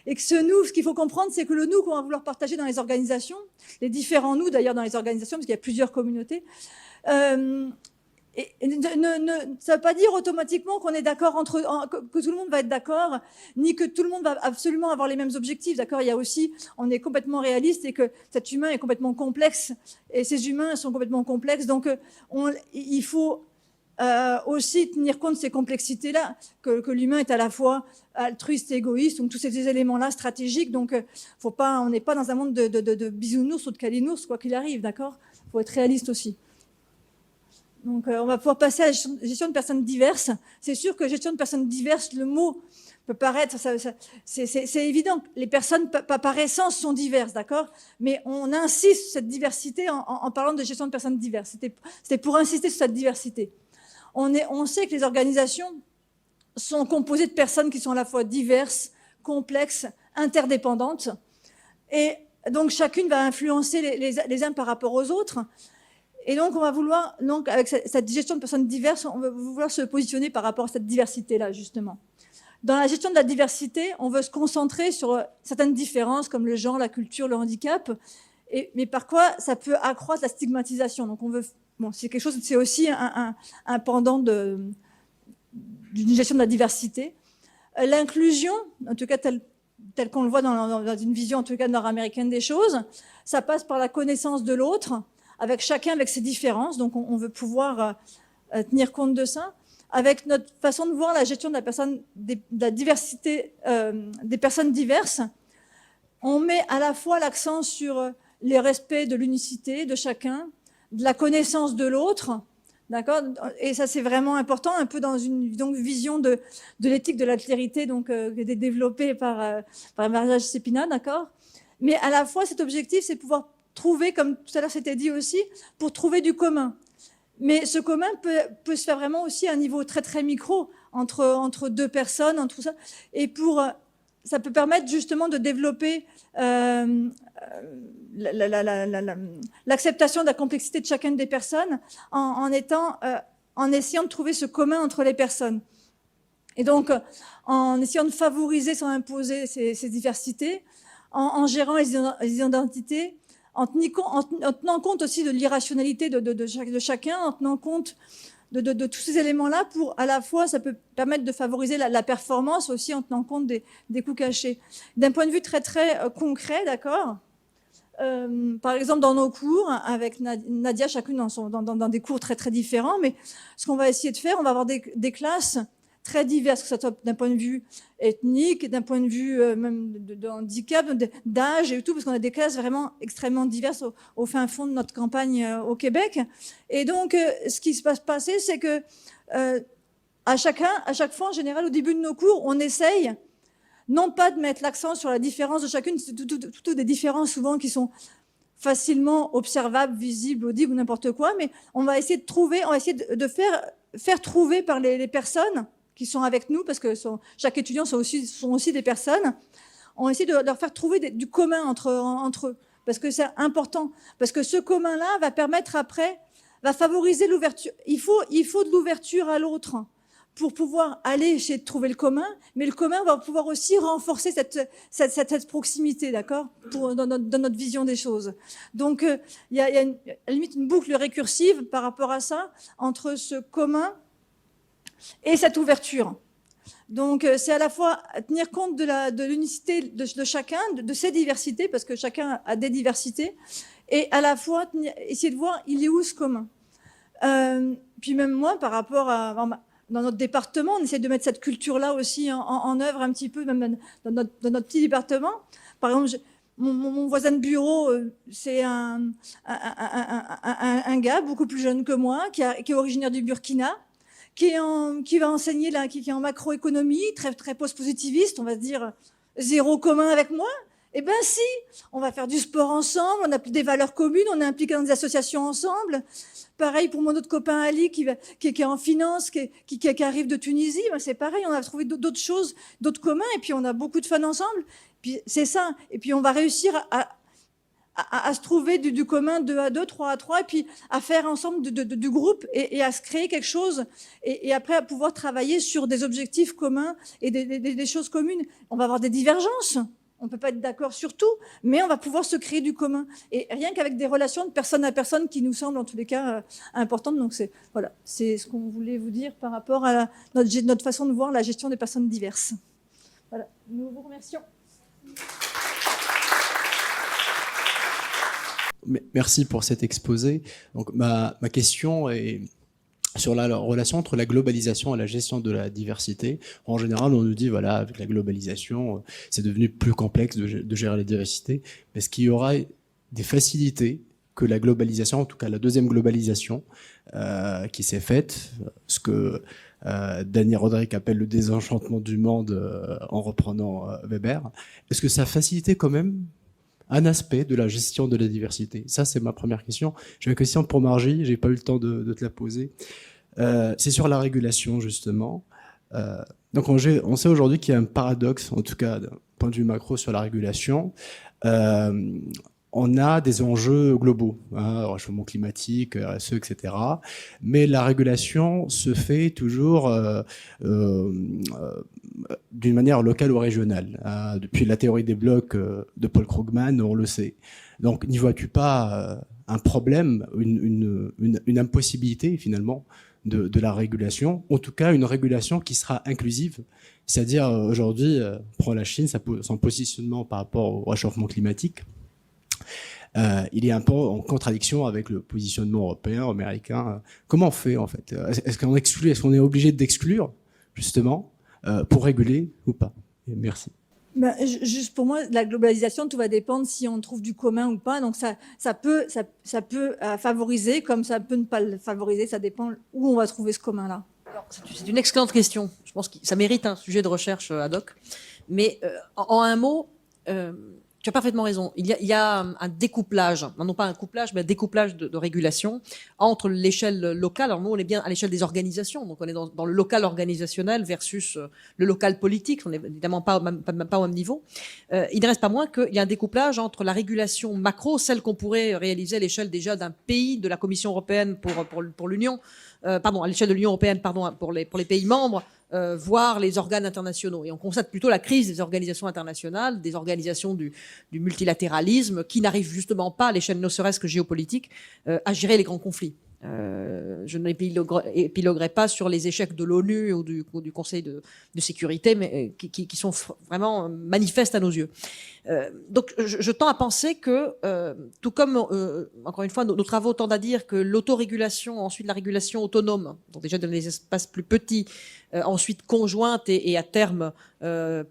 Et que ce qu'il faut comprendre, c'est que le nous qu'on va vouloir partager dans les organisations, les différents nous d'ailleurs dans les organisations, parce qu'il y a plusieurs communautés. Ça ne veut pas dire automatiquement qu'on est d'accord que tout le monde va être d'accord, ni que tout le monde va absolument avoir les mêmes objectifs. D'accord, il y a aussi, on est complètement réaliste et que cet humain est complètement complexe et ces humains sont complètement complexes. Donc, il faut aussi tenir compte de ces complexités-là, que l'humain est à la fois altruiste et égoïste, donc tous ces éléments-là stratégiques. Donc, on n'est pas dans un monde de bisounours ou de calinours, quoi qu'il arrive. D'accord, il faut être réaliste aussi. Donc, on va pouvoir passer à la gestion de personnes diverses. C'est sûr que gestion de personnes diverses, le mot peut paraître, c'est évident. Les personnes, par essence, sont diverses, d'accord? Mais on insiste sur cette diversité en parlant de gestion de personnes diverses. C'était pour insister sur cette diversité. On sait que les organisations sont composées de personnes qui sont à la fois diverses, complexes, interdépendantes. Et donc, chacune va influencer les uns par rapport aux autres. Et donc, on va vouloir, donc, avec cette gestion de personnes diverses, on va vouloir se positionner par rapport à cette diversité-là, justement. Dans la gestion de la diversité, on veut se concentrer sur certaines différences, comme le genre, la culture, le handicap, mais par quoi ça peut accroître la stigmatisation. Donc, on veut, c'est quelque chose, c'est aussi un pendant d'une gestion de la diversité. L'inclusion, en tout cas, telle qu'on le voit dans une vision, en tout cas, nord-américaine des choses, ça passe par la connaissance de l'autre, avec chacun avec ses différences, donc on veut pouvoir tenir compte de ça. avec notre façon de voir la gestion de de la diversité des personnes diverses, on met à la fois l'accent sur les respects de l'unicité de chacun, de la connaissance de l'autre, d'accord. Et ça, c'est vraiment important, un peu dans une vision de l'éthique de l'altérité, qui est développée par Maria Sepina, d'accord. Mais à la fois, cet objectif, c'est pouvoir trouver, comme tout à l'heure c'était dit aussi, pour trouver du commun. Mais ce commun peut se faire vraiment aussi à un niveau très très micro, entre deux personnes, entre tout ça. Et ça peut permettre justement de développer l'acceptation de la complexité de chacune des personnes en essayant de trouver ce commun entre les personnes. Et donc, en essayant de favoriser sans imposer ces diversités, en gérant les identités, en tenant compte aussi de l'irrationalité de chacun, en tenant compte de tous ces éléments-là, pour à la fois, ça peut permettre de favoriser la performance aussi, en tenant compte des coûts cachés. D'un point de vue très très concret, d'accord. Par exemple, dans nos cours, avec Nadia, chacune dans des cours très très différents, mais ce qu'on va essayer de faire, on va avoir des classes très diverses, que ce soit d'un point de vue ethnique, d'un point de vue même de handicap, d'âge et tout, parce qu'on a des classes vraiment extrêmement diverses au fin fond de notre campagne au Québec. Et donc, ce qui se passer, c'est que à chaque fois, en général, au début de nos cours, on essaye non pas de mettre l'accent sur la différence de chacune, c'est tout des différences souvent qui sont facilement observables, visibles, audibles ou n'importe quoi, mais on va essayer de faire trouver par les personnes qui sont avec nous, parce que chaque étudiant sont aussi des personnes, on essaie de leur faire trouver du commun entre eux, parce que c'est important, parce que ce commun-là va permettre après, va favoriser l'ouverture. Il faut de l'ouverture à l'autre pour pouvoir aller essayer de trouver le commun, mais le commun va pouvoir aussi renforcer cette proximité, d'accord, dans notre vision des choses. Donc, il y a à la limite une boucle récursive par rapport à ça, entre ce commun et cette ouverture. Donc, c'est à la fois tenir compte de l'unicité de chacun, de ses diversités, parce que chacun a des diversités, et à la fois essayer de voir, il est où ce commun. Puis même moi, par rapport dans notre département, on essaie de mettre cette culture-là aussi en œuvre un petit peu, même dans notre petit département. Par exemple, mon voisin de bureau, c'est un gars beaucoup plus jeune que moi, qui est originaire du Burkina, qui va enseigner là, qui est en macroéconomie, très très post-positiviste, on va se dire zéro commun avec moi. Eh ben si, on va faire du sport ensemble, on a des valeurs communes, on est impliqués dans des associations ensemble. Pareil pour mon autre copain Ali qui est en finance, qui arrive de Tunisie, ben c'est pareil, on a trouvé d'autres choses, d'autres communs, et puis on a beaucoup de fun ensemble. Puis c'est ça, et puis on va réussir à se trouver du commun 2 à 2, 3 à 3, et puis à faire ensemble du groupe et à se créer quelque chose, et après à pouvoir travailler sur des objectifs communs et des choses communes. On va avoir des divergences. On ne peut pas être d'accord sur tout, mais on va pouvoir se créer du commun. Et rien qu'avec des relations de personne à personne qui nous semblent en tous les cas importantes. Donc c'est ce qu'on voulait vous dire par rapport à notre façon de voir la gestion des personnes diverses. Voilà, nous vous remercions. Merci pour cet exposé. Donc ma question est sur la relation entre la globalisation et la gestion de la diversité. En général, on nous dit, voilà, avec la globalisation, c'est devenu plus complexe de gérer la diversité. Mais est-ce qu'il y aura des facilités que la globalisation, en tout cas la deuxième globalisation qui s'est faite, ce que Dany Rodrik appelle le désenchantement du monde en reprenant Weber, est-ce que ça a facilité quand même un aspect de la gestion de la diversité? Ça, c'est ma première question. J'ai une question pour Margie, j'ai pas eu le temps de te la poser. C'est sur la régulation, justement. Donc, on sait aujourd'hui qu'il y a un paradoxe, en tout cas d'un point de vue macro sur la régulation. On a des enjeux globaux, réchauffement climatique, RSE, etc. Mais la régulation se fait toujours d'une manière locale ou régionale. Depuis la théorie des blocs de Paul Krugman, on le sait. Donc, n'y vois-tu pas un problème, une impossibilité finalement de la régulation, en tout cas une régulation qui sera inclusive, c'est-à-dire aujourd'hui, prends la Chine, son positionnement par rapport au réchauffement climatique. il est un peu en contradiction avec le positionnement européen, américain. Comment on fait en fait? Est-ce qu'on est obligé d'exclure justement pour réguler ou pas? Et merci. Ben, juste pour moi, la globalisation, tout va dépendre si on trouve du commun ou pas. Donc ça peut favoriser, comme ça peut ne pas le favoriser. Ça dépend où on va trouver ce commun-là. C'est une excellente question. Je pense que ça mérite un sujet de recherche ad hoc. Mais en un mot, tu as parfaitement raison. Il y a un découplage, non pas un couplage, mais un découplage de régulation entre l'échelle locale. Alors nous, on est bien à l'échelle des organisations, donc on est dans le local organisationnel versus le local politique. On n'est évidemment pas au même niveau. Il ne reste pas moins qu'il y a un découplage entre la régulation macro, celle qu'on pourrait réaliser à l'échelle déjà d'un pays, de la Commission européenne pour l'Union, à l'échelle de l'Union européenne, pour les pays membres, voire les organes internationaux. Et on constate plutôt la crise des organisations internationales, des organisations du multilatéralisme, qui n'arrivent justement pas, à l'échelle ne serait-ce que géopolitique, à gérer les grands conflits. Je n'épiloguerai pas sur les échecs de l'ONU ou du Conseil de sécurité, mais qui sont vraiment manifestes à nos yeux. Donc, je tends à penser que, tout comme, encore une fois, nos travaux tendent à dire que l'autorégulation, ensuite la régulation autonome, donc déjà dans les espaces plus petits, ensuite conjointe et à terme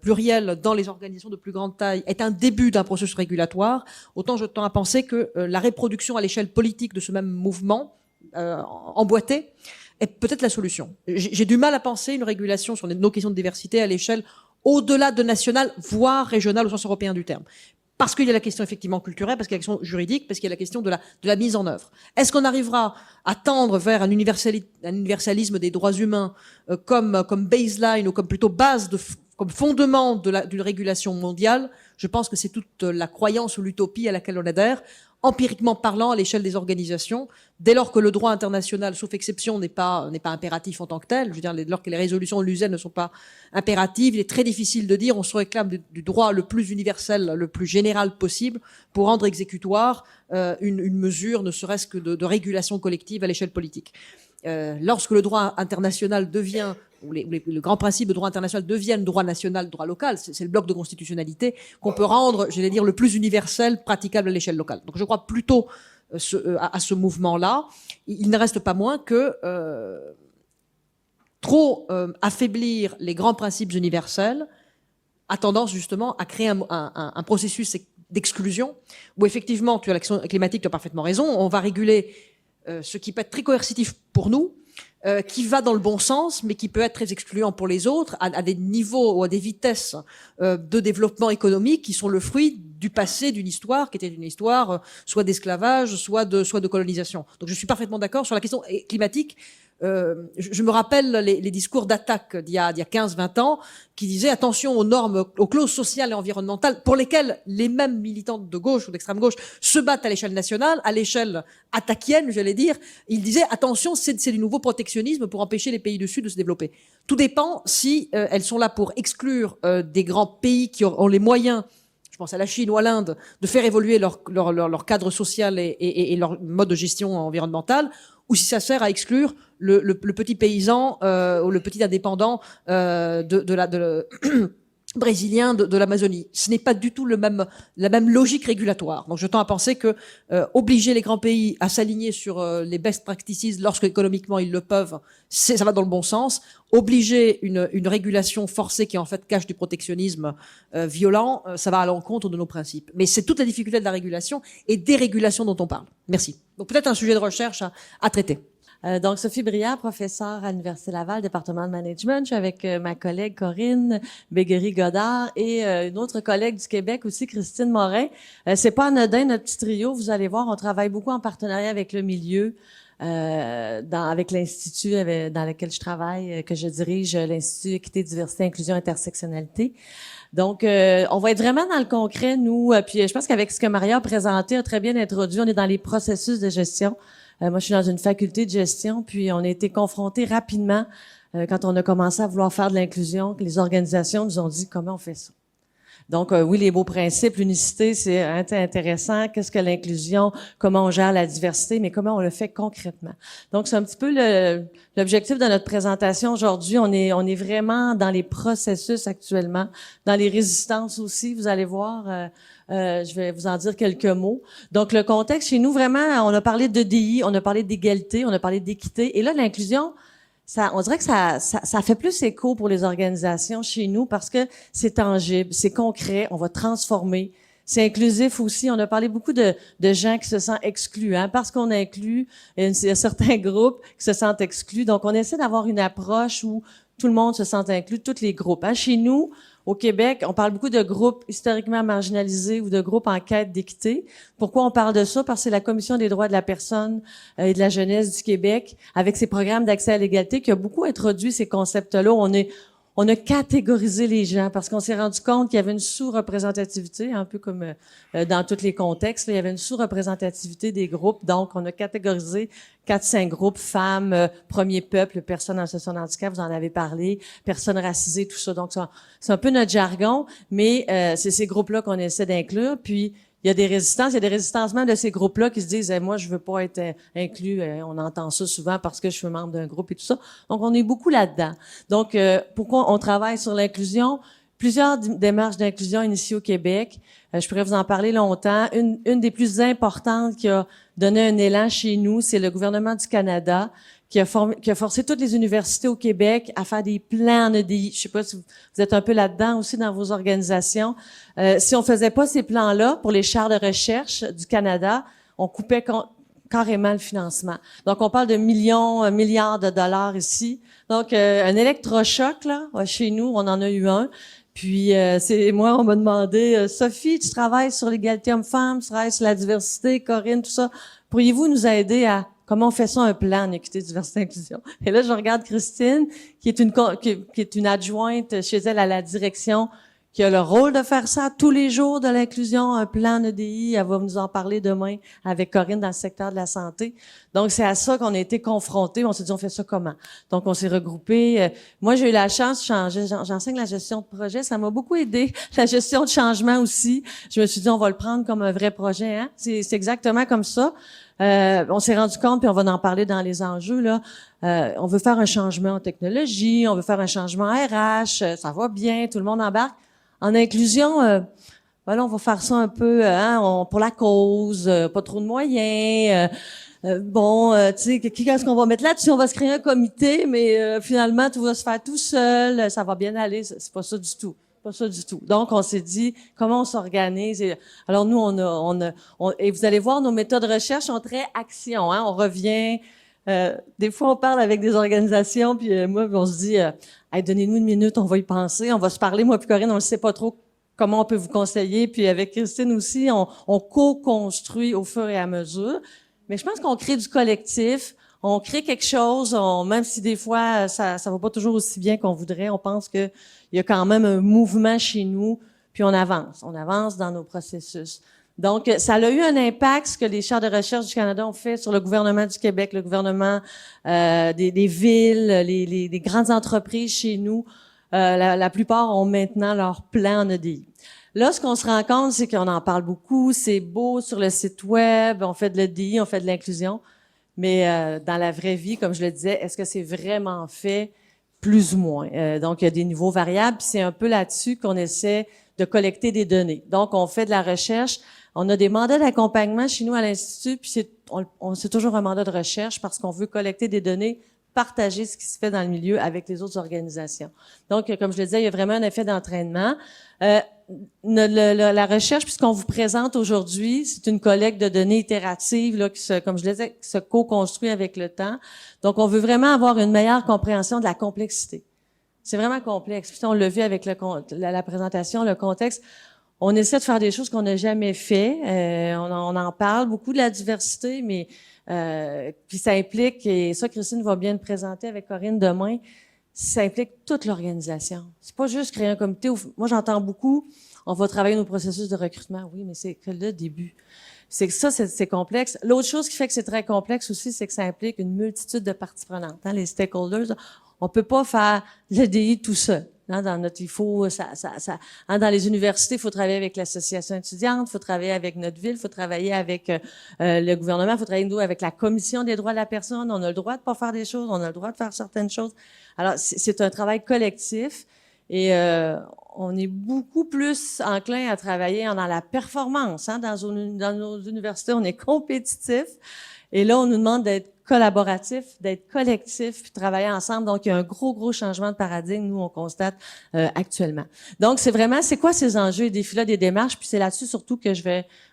plurielle dans les organisations de plus grande taille, est un début d'un processus régulatoire, autant je tends à penser que la reproduction à l'échelle politique de ce même mouvement emboîté est peut-être la solution. J'ai du mal à penser une régulation sur nos questions de diversité à l'échelle au-delà de nationale, voire régionale au sens européen du terme. Parce qu'il y a la question effectivement culturelle, parce qu'il y a la question juridique, parce qu'il y a la question de la mise en œuvre. Est-ce qu'on arrivera à tendre vers un universalisme des droits humains comme baseline ou comme plutôt base, comme fondement d'une régulation mondiale? Je pense que c'est toute la croyance ou l'utopie à laquelle on adhère. Empiriquement parlant, à l'échelle des organisations, dès lors que le droit international, sauf exception, n'est pas impératif en tant que tel, je veux dire, dès lors que les résolutions de l'USN ne sont pas impératives, il est très difficile de dire on se réclame du droit le plus universel, le plus général possible pour rendre exécutoire une mesure, ne serait-ce que de régulation collective à l'échelle politique. Lorsque le droit international devient, ou le grand principe de droit international deviennent droit national, droit local, c'est le bloc de constitutionnalité qu'on peut rendre, j'allais dire, le plus universel, praticable à l'échelle locale. Donc je crois plutôt à ce mouvement-là. Il ne reste pas moins que trop affaiblir les grands principes universels a tendance justement à créer un processus d'exclusion où effectivement, tu as l'action climatique, tu as parfaitement raison, on va réguler ce qui peut être très coercitif pour nous, qui va dans le bon sens, mais qui peut être très excluant pour les autres, à des niveaux ou à des vitesses de développement économique qui sont le fruit du passé, d'une histoire qui était une histoire soit d'esclavage, soit de colonisation. Donc je suis parfaitement d'accord sur la question climatique. Je me rappelle les discours d'attaque d'il y a 15-20 ans qui disaient attention aux normes, aux clauses sociales et environnementales pour lesquelles les mêmes militants de gauche ou d'extrême gauche se battent à l'échelle nationale, à l'échelle attaquienne, j'allais dire. Ils disaient attention, c'est du nouveau protectionnisme pour empêcher les pays du Sud de se développer. Tout dépend si elles sont là pour exclure des grands pays qui ont les moyens, je pense à la Chine ou à l'Inde, de faire évoluer leur cadre social et leur mode de gestion environnementale, ou si ça sert à exclure le petit paysan ou le petit indépendant brésilien de l'Amazonie. Ce n'est pas du tout la même logique régulatoire. Donc je tends à penser que obliger les grands pays à s'aligner sur les best practices lorsque économiquement ils le peuvent, ça va dans le bon sens. Obliger une régulation forcée qui en fait cache du protectionnisme violent, ça va à l'encontre de nos principes. Mais c'est toute la difficulté de la régulation et des régulations dont on parle. Merci. Donc peut-être un sujet de recherche à traiter. Donc, Sophie Briard, professeure à l'Université Laval, département de management. Je suis avec ma collègue Corinne Béguerie-Godard et une autre collègue du Québec aussi, Christine Morin. C'est pas anodin, notre petit trio. Vous allez voir, on travaille beaucoup en partenariat avec le milieu, avec l'Institut dans lequel je travaille, que je dirige, l'Institut Équité, Diversité, Inclusion, Intersectionnalité. Donc, on va être vraiment dans le concret, nous. Puis, je pense qu'avec ce que Maria a présenté, a très bien introduit, on est dans les processus de gestion. Moi, je suis dans une faculté de gestion, puis on a été confrontés rapidement, quand on a commencé à vouloir faire de l'inclusion, que les organisations nous ont dit comment on fait ça. Donc, oui, les beaux principes, l'unicité, c'est intéressant. Qu'est-ce que l'inclusion? Comment on gère la diversité? Mais comment on le fait concrètement? Donc, c'est un petit peu l'objectif de notre présentation aujourd'hui. On est vraiment dans les processus actuellement, dans les résistances aussi. Vous allez voir, Je vais vous en dire quelques mots. Donc, le contexte chez nous, vraiment, on a parlé d'EDI, on a parlé d'égalité, on a parlé d'équité. Et là, l'inclusion, on dirait que ça fait plus écho pour les organisations chez nous parce que c'est tangible, c'est concret, on va transformer. C'est inclusif aussi. On a parlé beaucoup de gens qui se sentent exclus, hein, parce qu'on inclut, il y a certains groupes qui se sentent exclus. Donc, on essaie d'avoir une approche où tout le monde se sent inclus, tous les groupes. Hein. Chez nous, au Québec, on parle beaucoup de groupes historiquement marginalisés ou de groupes en quête d'équité. Pourquoi on parle de ça? Parce que c'est la Commission des droits de la personne et de la jeunesse du Québec, avec ses programmes d'accès à l'égalité, qui a beaucoup introduit ces concepts-là. On a catégorisé les gens parce qu'on s'est rendu compte qu'il y avait une sous-représentativité, un peu comme dans tous les contextes. Là, il y avait une sous-représentativité des groupes. Donc, on a catégorisé 4-5 groupes, femmes, premier peuple, personnes en situation de handicap, vous en avez parlé, personnes racisées, tout ça. Donc, c'est un peu notre jargon, mais c'est ces groupes-là qu'on essaie d'inclure. Puis, il y a des résistances même de ces groupes-là qui se disent moi je veux pas être inclus, on entend ça souvent parce que je suis membre d'un groupe et tout ça. Donc on est beaucoup là-dedans. Donc pourquoi on travaille sur l'inclusion? Plusieurs démarches d'inclusion initiées au Québec. Je pourrais vous en parler longtemps. Une des plus importantes qui a donné un élan chez nous, c'est le gouvernement du Canada qui a forcé toutes les universités au Québec à faire des plans en EDI. Je sais pas si vous êtes un peu là-dedans aussi dans vos organisations. Si on faisait pas ces plans-là pour les chaires de recherche du Canada, on coupait carrément le financement. Donc, on parle de milliards de dollars ici. Donc, un électrochoc, là, chez nous, on en a eu un. Puis, moi, on m'a demandé, Sophie, tu travailles sur l'égalité homme-femme, tu travailles sur la diversité, Corinne, tout ça. Pourriez-vous nous aider à comment on fait ça, un plan en équité, diversité, inclusion? Et là, je regarde Christine, qui est une adjointe chez elle à la direction, qui a le rôle de faire ça tous les jours de l'inclusion, un plan en EDI. Elle va nous en parler demain avec Corinne dans le secteur de la santé. Donc, c'est à ça qu'on a été confrontés. On s'est dit, on fait ça comment? Donc, on s'est regroupés. Moi, j'ai eu la chance de changer. J'enseigne la gestion de projet. Ça m'a beaucoup aidé. La gestion de changement aussi. Je me suis dit, on va le prendre comme un vrai projet. Hein? C'est exactement comme ça. On s'est rendu compte, puis on va en parler dans les enjeux, là. On veut faire un changement en technologie, on veut faire un changement en RH, ça va bien, tout le monde embarque. En inclusion, voilà, on va faire ça un peu pour la cause, pas trop de moyens. Tu sais, qu'est-ce qu'on va mettre là-dessus? On va se créer un comité, mais finalement, tout va se faire tout seul, ça va bien aller. C'est pas ça du tout. Pas ça du tout. Donc, on s'est dit, comment on s'organise? Alors, nous, et vous allez voir, nos méthodes de recherche sont très action, hein. On revient, des fois, on parle avec des organisations, puis moi, on se dit, hey, donnez-nous une minute, on va y penser, on va se parler, moi puis Corinne, on ne sait pas trop comment on peut vous conseiller, puis avec Christine aussi, on co-construit au fur et à mesure. Mais je pense qu'on crée du collectif, on crée quelque chose, même si des fois, ça va pas toujours aussi bien qu'on voudrait, on pense que il y a quand même un mouvement chez nous, puis on avance dans nos processus. Donc, ça a eu un impact, ce que les chaires de recherche du Canada ont fait sur le gouvernement du Québec, le gouvernement des villes, les grandes entreprises chez nous. La plupart ont maintenant leur plan en EDI. Là, ce qu'on se rend compte, c'est qu'on en parle beaucoup, c'est beau sur le site web, on fait de l'EDI, on fait de l'inclusion, mais dans la vraie vie, comme je le disais, est-ce que c'est vraiment fait? Plus ou moins. Donc, il y a des niveaux variables, puis c'est un peu là-dessus qu'on essaie de collecter des données. Donc, on fait de la recherche. On a des mandats d'accompagnement chez nous à l'Institut, puis c'est toujours un mandat de recherche parce qu'on veut collecter des données, partager ce qui se fait dans le milieu avec les autres organisations. Donc, comme je le disais, il y a vraiment un effet d'entraînement. La recherche, puisqu'on vous présente aujourd'hui, c'est une collecte de données itératives, là, comme je le disais, qui se co-construit avec le temps. Donc, on veut vraiment avoir une meilleure compréhension de la complexité. C'est vraiment complexe. Puis on l'a vu avec la présentation, le contexte. On essaie de faire des choses qu'on n'a jamais fait. On en parle beaucoup de la diversité, mais puis ça implique, et ça, Christine va bien le présenter avec Corinne demain, ça implique toute l'organisation. C'est pas juste créer un comité. Moi, j'entends beaucoup, on va travailler nos processus de recrutement. Oui, mais c'est que le début. C'est que ça, c'est complexe. L'autre chose qui fait que c'est très complexe aussi, c'est que ça implique une multitude de parties prenantes. Hein, les stakeholders, on peut pas faire l'EDI tout seul. Hein, dans les universités, il faut travailler avec l'association étudiante, il faut travailler avec notre ville, il faut travailler avec le gouvernement, il faut travailler avec la Commission des droits de la personne. On a le droit de pas faire des choses, on a le droit de faire certaines choses. Alors, c'est un travail collectif. Et on est beaucoup plus enclin à travailler dans la performance. Hein? Dans nos universités, on est compétitif. Et là, on nous demande d'être collaboratif, d'être collectif, puis travailler ensemble. Donc, il y a un gros changement de paradigme, nous, on constate actuellement. Donc, c'est quoi ces enjeux et défis-là des démarches? Puis c'est là-dessus surtout que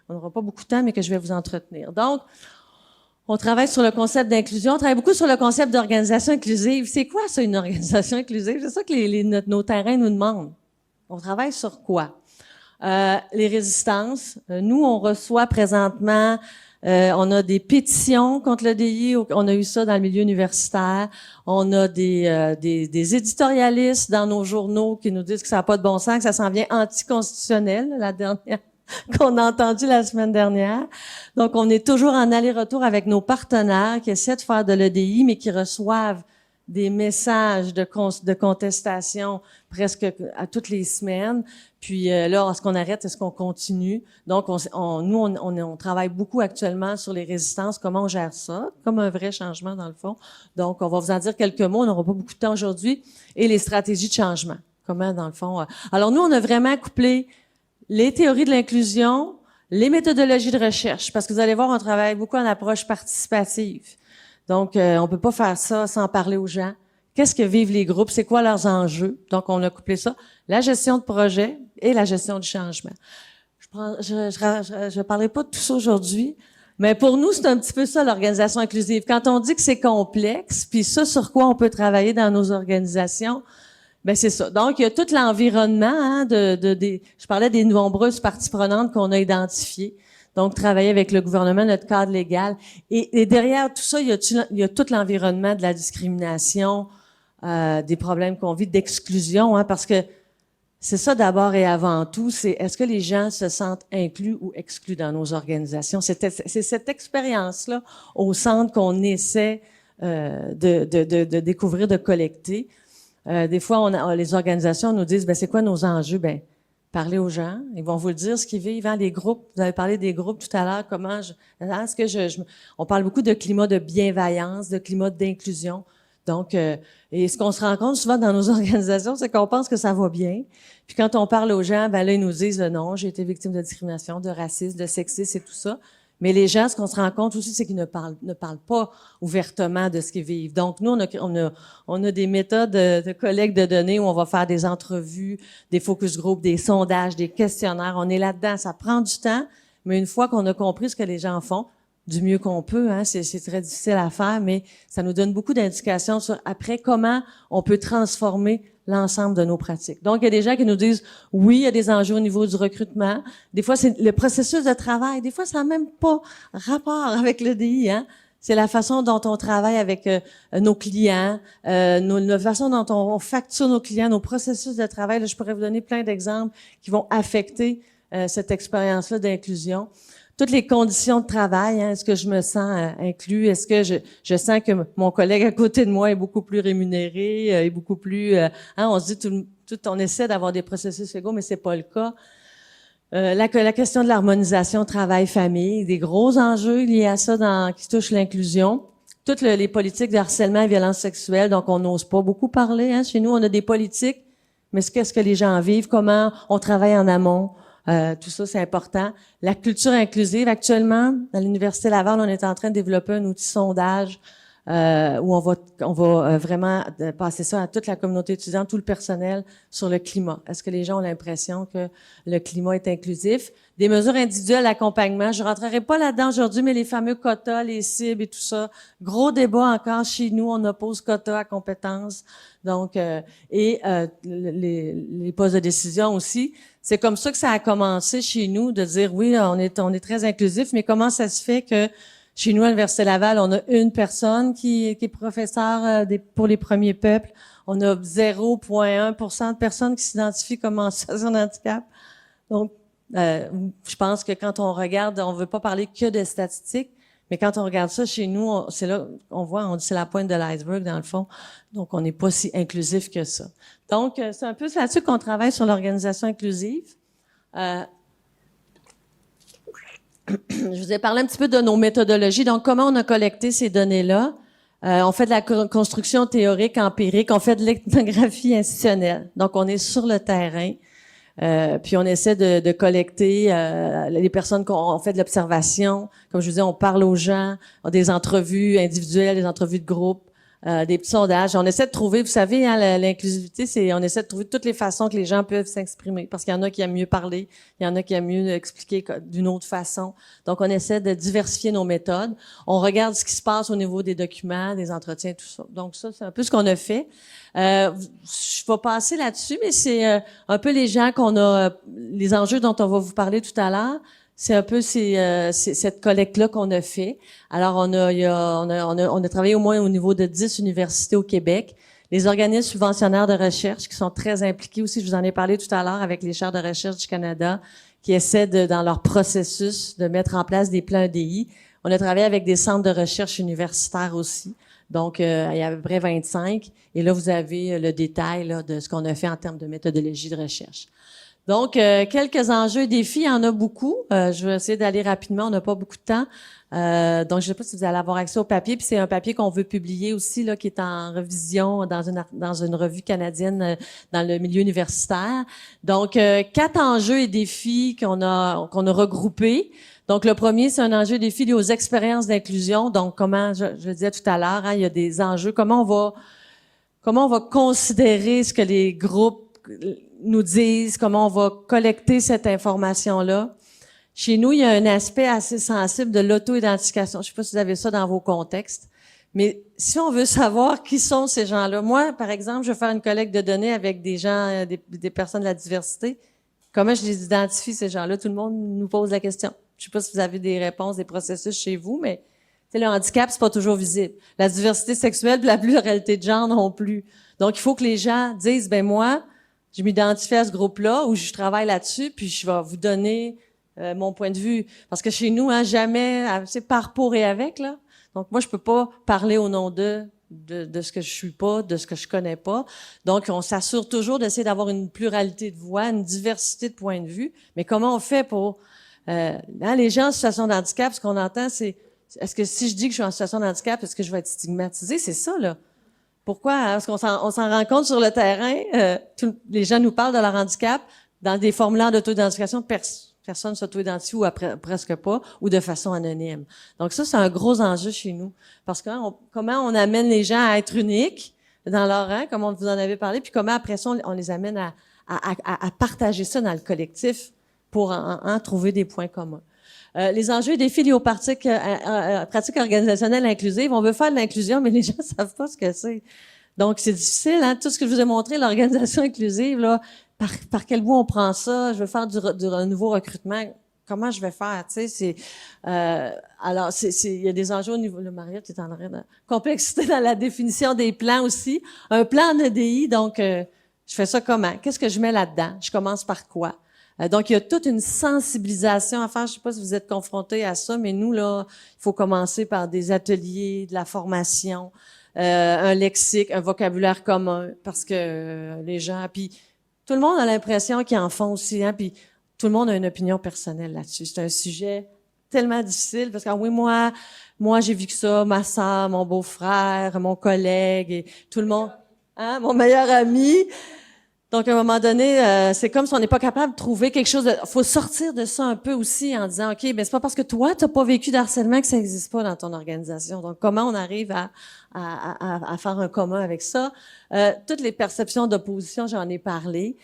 on n'aura pas beaucoup de temps, mais que je vais vous entretenir. Donc, on travaille sur le concept d'inclusion. On travaille beaucoup sur le concept d'organisation inclusive. C'est quoi ça, une organisation inclusive? C'est ça que nos terrains nous demandent. On travaille sur quoi? Les résistances. Nous, on reçoit présentement, on a des pétitions contre le DI. On a eu ça dans le milieu universitaire. On a des éditorialistes dans nos journaux qui nous disent que ça n'a pas de bon sens, que ça s'en vient anticonstitutionnel, la dernière qu'on a entendu la semaine dernière. Donc, on est toujours en aller-retour avec nos partenaires qui essaient de faire de l'EDI, mais qui reçoivent des messages de contestation presque à toutes les semaines. Puis là, est-ce qu'on arrête, est-ce qu'on continue? Donc, on travaille beaucoup actuellement sur les résistances, comment on gère ça, comme un vrai changement dans le fond. Donc, on va vous en dire quelques mots, on n'aura pas beaucoup de temps aujourd'hui. Et les stratégies de changement, comment dans le fond. Alors, nous, on a vraiment couplé les théories de l'inclusion, les méthodologies de recherche, parce que vous allez voir, on travaille beaucoup en approche participative. Donc, on peut pas faire ça sans parler aux gens. Qu'est-ce que vivent les groupes? C'est quoi leurs enjeux? Donc, on a couplé ça. La gestion de projet et la gestion du changement. Je parlerai pas de tout ça aujourd'hui, mais pour nous, c'est un petit peu ça, l'organisation inclusive. Quand on dit que c'est complexe, puis ça, sur quoi on peut travailler dans nos organisations, ben c'est ça. Donc, il y a tout l'environnement, hein, je parlais des nombreuses parties prenantes qu'on a identifiées. Donc, travailler avec le gouvernement, notre cadre légal. Et derrière tout ça, il y a tout l'environnement de la discrimination, des problèmes qu'on vit d'exclusion, hein, parce que c'est ça d'abord et avant tout, c'est est-ce que les gens se sentent inclus ou exclus dans nos organisations? C'est cette expérience-là au centre qu'on essaie de découvrir, de collecter. Des fois, les organisations nous disent, ben c'est quoi nos enjeux? Ben parler aux gens, ils vont vous le dire ce qu'ils vivent. Hein, les groupes, vous avez parlé des groupes tout à l'heure. On parle beaucoup de climat de bienveillance, de climat d'inclusion. Donc, et ce qu'on se rend compte souvent dans nos organisations, c'est qu'on pense que ça va bien. Puis quand on parle aux gens, ben là ils nous disent non, j'ai été victime de discrimination, de racisme, de sexisme et tout ça. Mais les gens, ce qu'on se rend compte aussi, c'est qu'ils ne parlent pas ouvertement de ce qu'ils vivent. Donc, nous, on a des méthodes de collecte de données où on va faire des entrevues, des focus groups, des sondages, des questionnaires. On est là-dedans. Ça prend du temps, mais une fois qu'on a compris ce que les gens font, du mieux qu'on peut, hein, c'est très difficile à faire, mais ça nous donne beaucoup d'indications sur après comment on peut transformer l'ensemble de nos pratiques. Donc, il y a des gens qui nous disent, oui, il y a des enjeux au niveau du recrutement. Des fois, c'est le processus de travail. Des fois, ça n'a même pas rapport avec le DI, hein. C'est la façon dont on travaille avec nos clients, la façon dont on facture nos clients, nos processus de travail. Là, je pourrais vous donner plein d'exemples qui vont affecter cette expérience-là d'inclusion. Toutes les conditions de travail, hein, est-ce que je me sens inclus? Est-ce que je sens que mon collègue à côté de moi est beaucoup plus rémunéré, est beaucoup plus... on se dit, on essaie d'avoir des processus égaux, mais c'est pas le cas. La question de l'harmonisation travail-famille, des gros enjeux liés à ça qui touchent l'inclusion. Toutes les politiques de harcèlement et violence sexuelle, donc on n'ose pas beaucoup parler. Hein. Chez nous, on a des politiques, mais qu'est-ce que les gens vivent? Comment on travaille en amont? Tout ça, c'est important. La culture inclusive, actuellement, à l'Université Laval, on est en train de développer un outil sondage où on va vraiment passer ça à toute la communauté étudiante, tout le personnel sur le climat. Est-ce que les gens ont l'impression que le climat est inclusif? Des mesures individuelles d'accompagnement. Je rentrerai pas là-dedans aujourd'hui, mais les fameux quotas, les cibles et tout ça. Gros débat encore chez nous. On oppose quotas à compétences. Donc, les postes de décision aussi. C'est comme ça que ça a commencé chez nous, de dire oui, on est très inclusif, mais comment ça se fait que chez nous, à l'Université Laval, on a une personne qui est professeure pour les premiers peuples. On a 0,1% de personnes qui s'identifient comme en situation de handicap. Donc, je pense que quand on regarde, on veut pas parler que de statistiques, mais quand on regarde ça chez nous, c'est là, on dit c'est la pointe de l'iceberg dans le fond. Donc, on n'est pas si inclusif que ça. Donc, c'est un peu là-dessus qu'on travaille sur l'organisation inclusive. Je vous ai parlé un petit peu de nos méthodologies. Donc, comment on a collecté ces données-là? On fait de la construction théorique, empirique, on fait de l'ethnographie institutionnelle. Donc, on est sur le terrain, puis on essaie de collecter les personnes on fait de l'observation. Comme je vous disais, on parle aux gens, on a des entrevues individuelles, des entrevues de groupe. Des petits sondages. On essaie de trouver, vous savez, hein, l'inclusivité, on essaie de trouver toutes les façons que les gens peuvent s'exprimer. Parce qu'il y en a qui aiment mieux parler, il y en a qui aiment mieux expliquer d'une autre façon. Donc, on essaie de diversifier nos méthodes. On regarde ce qui se passe au niveau des documents, des entretiens, tout ça. Donc, ça, c'est un peu ce qu'on a fait. Je vais passer là-dessus, mais c'est un peu les gens les enjeux dont on va vous parler tout à l'heure. C'est un peu cette collecte-là qu'on a fait. Alors, on a travaillé au moins au niveau de 10 universités au Québec. Les organismes subventionnaires de recherche qui sont très impliqués aussi, je vous en ai parlé tout à l'heure avec les chaires de recherche du Canada, qui essaient dans leur processus de mettre en place des plans EDI. On a travaillé avec des centres de recherche universitaires aussi. Donc, il y a à peu près 25. Et là, vous avez le détail là, de ce qu'on a fait en termes de méthodologie de recherche. Donc, quelques enjeux et défis, il y en a beaucoup. Je vais essayer d'aller rapidement, on n'a pas beaucoup de temps. Donc, je ne sais pas si vous allez avoir accès au papier. Puis c'est un papier qu'on veut publier aussi, là, qui est en révision dans une revue canadienne dans le milieu universitaire. Donc, 4 enjeux et défis qu'on a regroupés. Donc, le premier, c'est un enjeu et défi lié aux expériences d'inclusion. Donc, comment, je disais tout à l'heure, hein, il y a des enjeux. Comment on va considérer ce que les groupes nous disent, comment on va collecter cette information-là. Chez nous, il y a un aspect assez sensible de l'auto-identification. Je ne sais pas si vous avez ça dans vos contextes, mais si on veut savoir qui sont ces gens-là, moi, par exemple, je vais faire une collecte de données avec des gens, des personnes de la diversité. Comment je les identifie, ces gens-là? Tout le monde nous pose la question. Je ne sais pas si vous avez des réponses, des processus chez vous, mais le handicap, c'est pas toujours visible. La diversité sexuelle puis la pluralité de genre non plus. Donc, il faut que les gens disent, ben moi, je m'identifie à ce groupe-là ou je travaille là-dessus, puis je vais vous donner mon point de vue. Parce que chez nous, hein, jamais, c'est par, pour et avec, là. Donc, moi, je peux pas parler au nom de ce que je suis pas, de ce que je connais pas. Donc, on s'assure toujours d'essayer d'avoir une pluralité de voix, une diversité de points de vue. Mais comment on fait pour... les gens en situation de handicap, ce qu'on entend, c'est... Est-ce que si je dis que je suis en situation de handicap, est-ce que je vais être stigmatisée? C'est ça, là. Pourquoi? Hein? Parce qu'on s'en rend compte sur le terrain. Les gens nous parlent de leur handicap. Dans des formulaires d'auto-identification, personne s'auto-identifie ou presque pas, ou de façon anonyme. Donc ça, c'est un gros enjeu chez nous. Parce que comment on amène les gens à être uniques dans leur rang, comme on vous en avait parlé, puis comment après ça, on les amène à partager ça dans le collectif pour en trouver des points communs. Les enjeux et défis liés aux pratiques organisationnelles inclusives. On veut faire de l'inclusion, mais les gens ne savent pas ce que c'est. Donc, c'est difficile, hein? Tout ce que je vous ai montré, l'organisation inclusive, là, par quel bout on prend ça? Je veux faire un nouveau recrutement. Comment je vais faire? Tu sais, alors, il y a des enjeux au niveau, le Maria, tu es en train de complexité dans la définition des plans aussi. Un plan en EDI, donc, je fais ça comment? Qu'est-ce que je mets là-dedans? Je commence par quoi? Donc, il y a toute une sensibilisation à faire. Je sais pas si vous êtes confrontés à ça, mais nous, là, il faut commencer par des ateliers, de la formation, un lexique, un vocabulaire commun, parce que les gens... Puis, tout le monde a l'impression qu'ils en font aussi, hein, puis tout le monde a une opinion personnelle là-dessus. C'est un sujet tellement difficile, parce que, oui, moi, j'ai vécu ça, ma sœur, mon beau-frère, mon collègue, et tout le monde... Hein, mon meilleur ami... Donc, à un moment donné, c'est comme si on n'est pas capable de trouver quelque chose faut sortir de ça un peu aussi en disant, OK, mais c'est pas parce que toi, t'as pas vécu d'harcèlement que ça n'existe pas dans ton organisation. Donc, comment on arrive à faire un commun avec ça? Toutes les perceptions d'opposition, j'en ai parlé.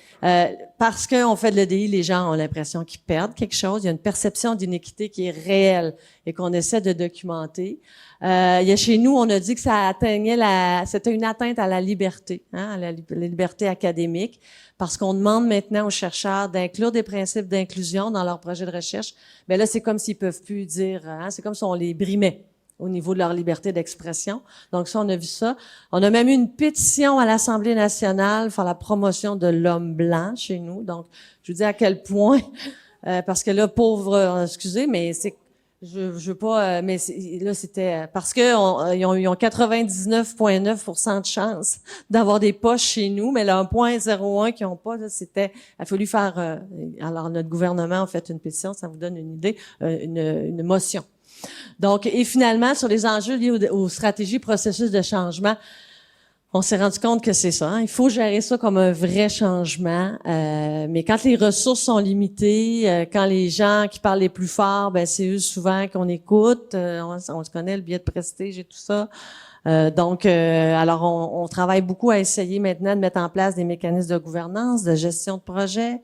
Parce qu'on fait de l'EDI, les gens ont l'impression qu'ils perdent quelque chose. Il y a une perception d'inéquité qui est réelle et qu'on essaie de documenter. Il y a chez nous, on a dit que ça atteignait c'était une atteinte à la liberté, hein, à la liberté académique, parce qu'on demande maintenant aux chercheurs d'inclure des principes d'inclusion dans leurs projets de recherche. Mais là, c'est comme s'ils peuvent plus dire, hein, c'est comme si on les brimait au niveau de leur liberté d'expression. Donc ça, on a vu ça. On a même eu une pétition à l'Assemblée nationale pour la promotion de l'homme blanc chez nous. Donc, je vous dis à quel point, parce que là, pauvre, excusez, mais c'est je veux pas, mais là c'était parce que ils ont 99,9% de chance d'avoir des poches chez nous, mais là 1,01 qu'ils ont pas, là, il a fallu faire. Alors notre gouvernement a fait une pétition, ça vous donne une idée, une motion. Donc, et finalement, sur les enjeux liés aux stratégies, processus de changement, on s'est rendu compte que c'est ça. Hein. Il faut gérer ça comme un vrai changement. Mais quand les ressources sont limitées, quand les gens qui parlent les plus forts, ben c'est eux souvent qu'on écoute. On se connaît, le biais de prestige et tout ça. Alors on travaille beaucoup à essayer maintenant de mettre en place des mécanismes de gouvernance, de gestion de projet,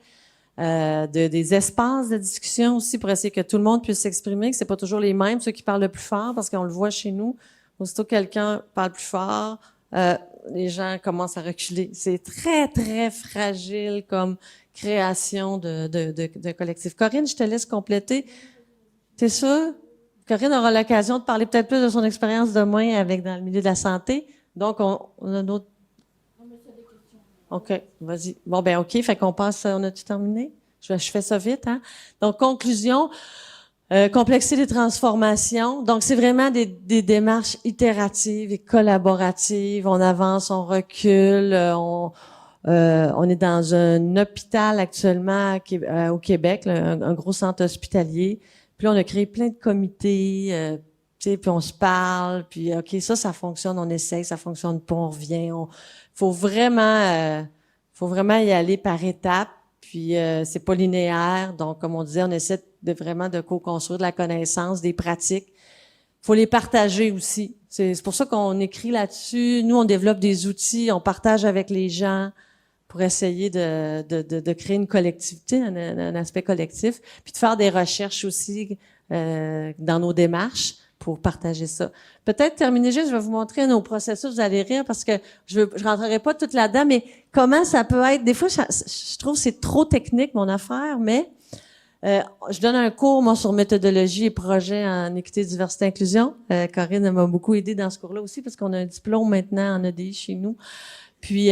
des espaces de discussion aussi pour essayer que tout le monde puisse s'exprimer, que c'est pas toujours les mêmes ceux qui parlent le plus fort, parce qu'on le voit chez nous. Aussitôt que quelqu'un parle plus fort, les gens commencent à reculer. C'est très, très fragile comme création de collectif. Corinne, je te laisse compléter. T'es sûre? Corinne aura l'occasion de parler peut-être plus de son expérience demain dans le milieu de la santé. Donc, on a d'autres... OK, vas-y. Bon, ben OK, fait qu'on passe... On a-tu terminé? Je fais ça vite, hein? Donc, conclusion... complexité des transformations. Donc, c'est vraiment des démarches itératives et collaboratives. On avance, on recule. On est dans un hôpital actuellement au Québec, un gros centre hospitalier. Puis là, on a créé plein de comités, puis on se parle. Puis, OK, ça fonctionne, on essaye, ça fonctionne pas, on revient. Faut vraiment y aller par étapes. Puis c'est pas linéaire, donc comme on disait, on essaie vraiment de co-construire de la connaissance, des pratiques. Faut les partager aussi. C'est pour ça qu'on écrit là-dessus. Nous, on développe des outils, on partage avec les gens pour essayer de créer une collectivité, un aspect collectif, puis de faire des recherches aussi dans nos démarches pour partager ça. Peut-être terminer juste, je vais vous montrer nos processus, vous allez rire parce que je rentrerai pas toute là-dedans, mais comment ça peut être, des fois, je trouve que c'est trop technique, mon affaire, mais je donne un cours, moi, sur méthodologie et projet en équité, diversité, inclusion. Corinne m'a beaucoup aidé dans ce cours-là aussi parce qu'on a un diplôme maintenant en EDI chez nous. Puis,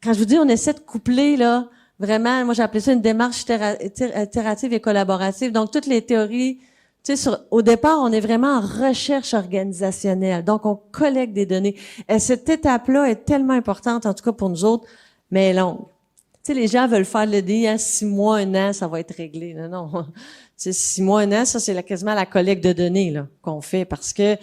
quand je vous dis, on essaie de coupler, là, vraiment, moi, j'ai appelé ça une démarche itérative et collaborative. Donc, toutes les théories, tu sais, au départ, on est vraiment en recherche organisationnelle. Donc, on collecte des données. Et cette étape-là est tellement importante, en tout cas pour nous autres, mais elle est longue. Tu sais, les gens veulent faire l'EDI, 6 mois, 1 an, ça va être réglé. Non. Tu sais, 6 mois, 1 an, ça, c'est quasiment la collecte de données, là, qu'on fait parce que, tu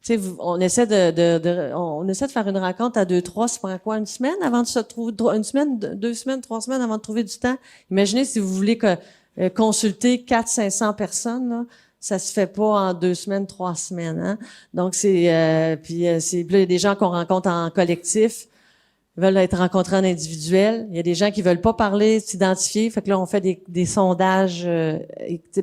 sais, on essaie de faire une rencontre à 2-3, ça prend quoi, 1 semaine avant de se trouver, 1 semaine, 2 semaines, 3 semaines avant de trouver du temps? Imaginez si vous voulez consulter 400-500 personnes, là. Ça se fait pas en 2 semaines, 3 semaines, hein. Donc puis là, il y a des gens qu'on rencontre en collectif, ils veulent être rencontrés en individuel. Il y a des gens qui veulent pas parler, s'identifier. Fait que là, on fait des sondages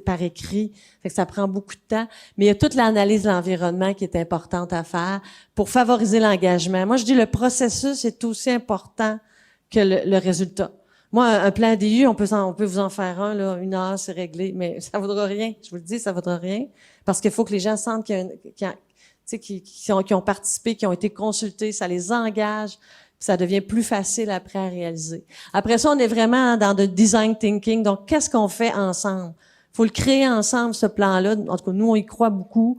par écrit. Fait que ça prend beaucoup de temps. Mais il y a toute l'analyse de l'environnement qui est importante à faire pour favoriser l'engagement. Moi, je dis le processus est aussi important que le résultat. Moi, un plan DU, on peut vous en faire un, là, 1 heure, c'est réglé, mais ça vaudra rien. Je vous le dis, ça vaudra rien. Parce qu'il faut que les gens sentent qui ont participé, qui ont été consultés, ça les engage, puis ça devient plus facile après à réaliser. Après ça, on est vraiment dans le design thinking. Donc, qu'est-ce qu'on fait ensemble? Faut le créer ensemble, ce plan-là. En tout cas, nous, on y croit beaucoup.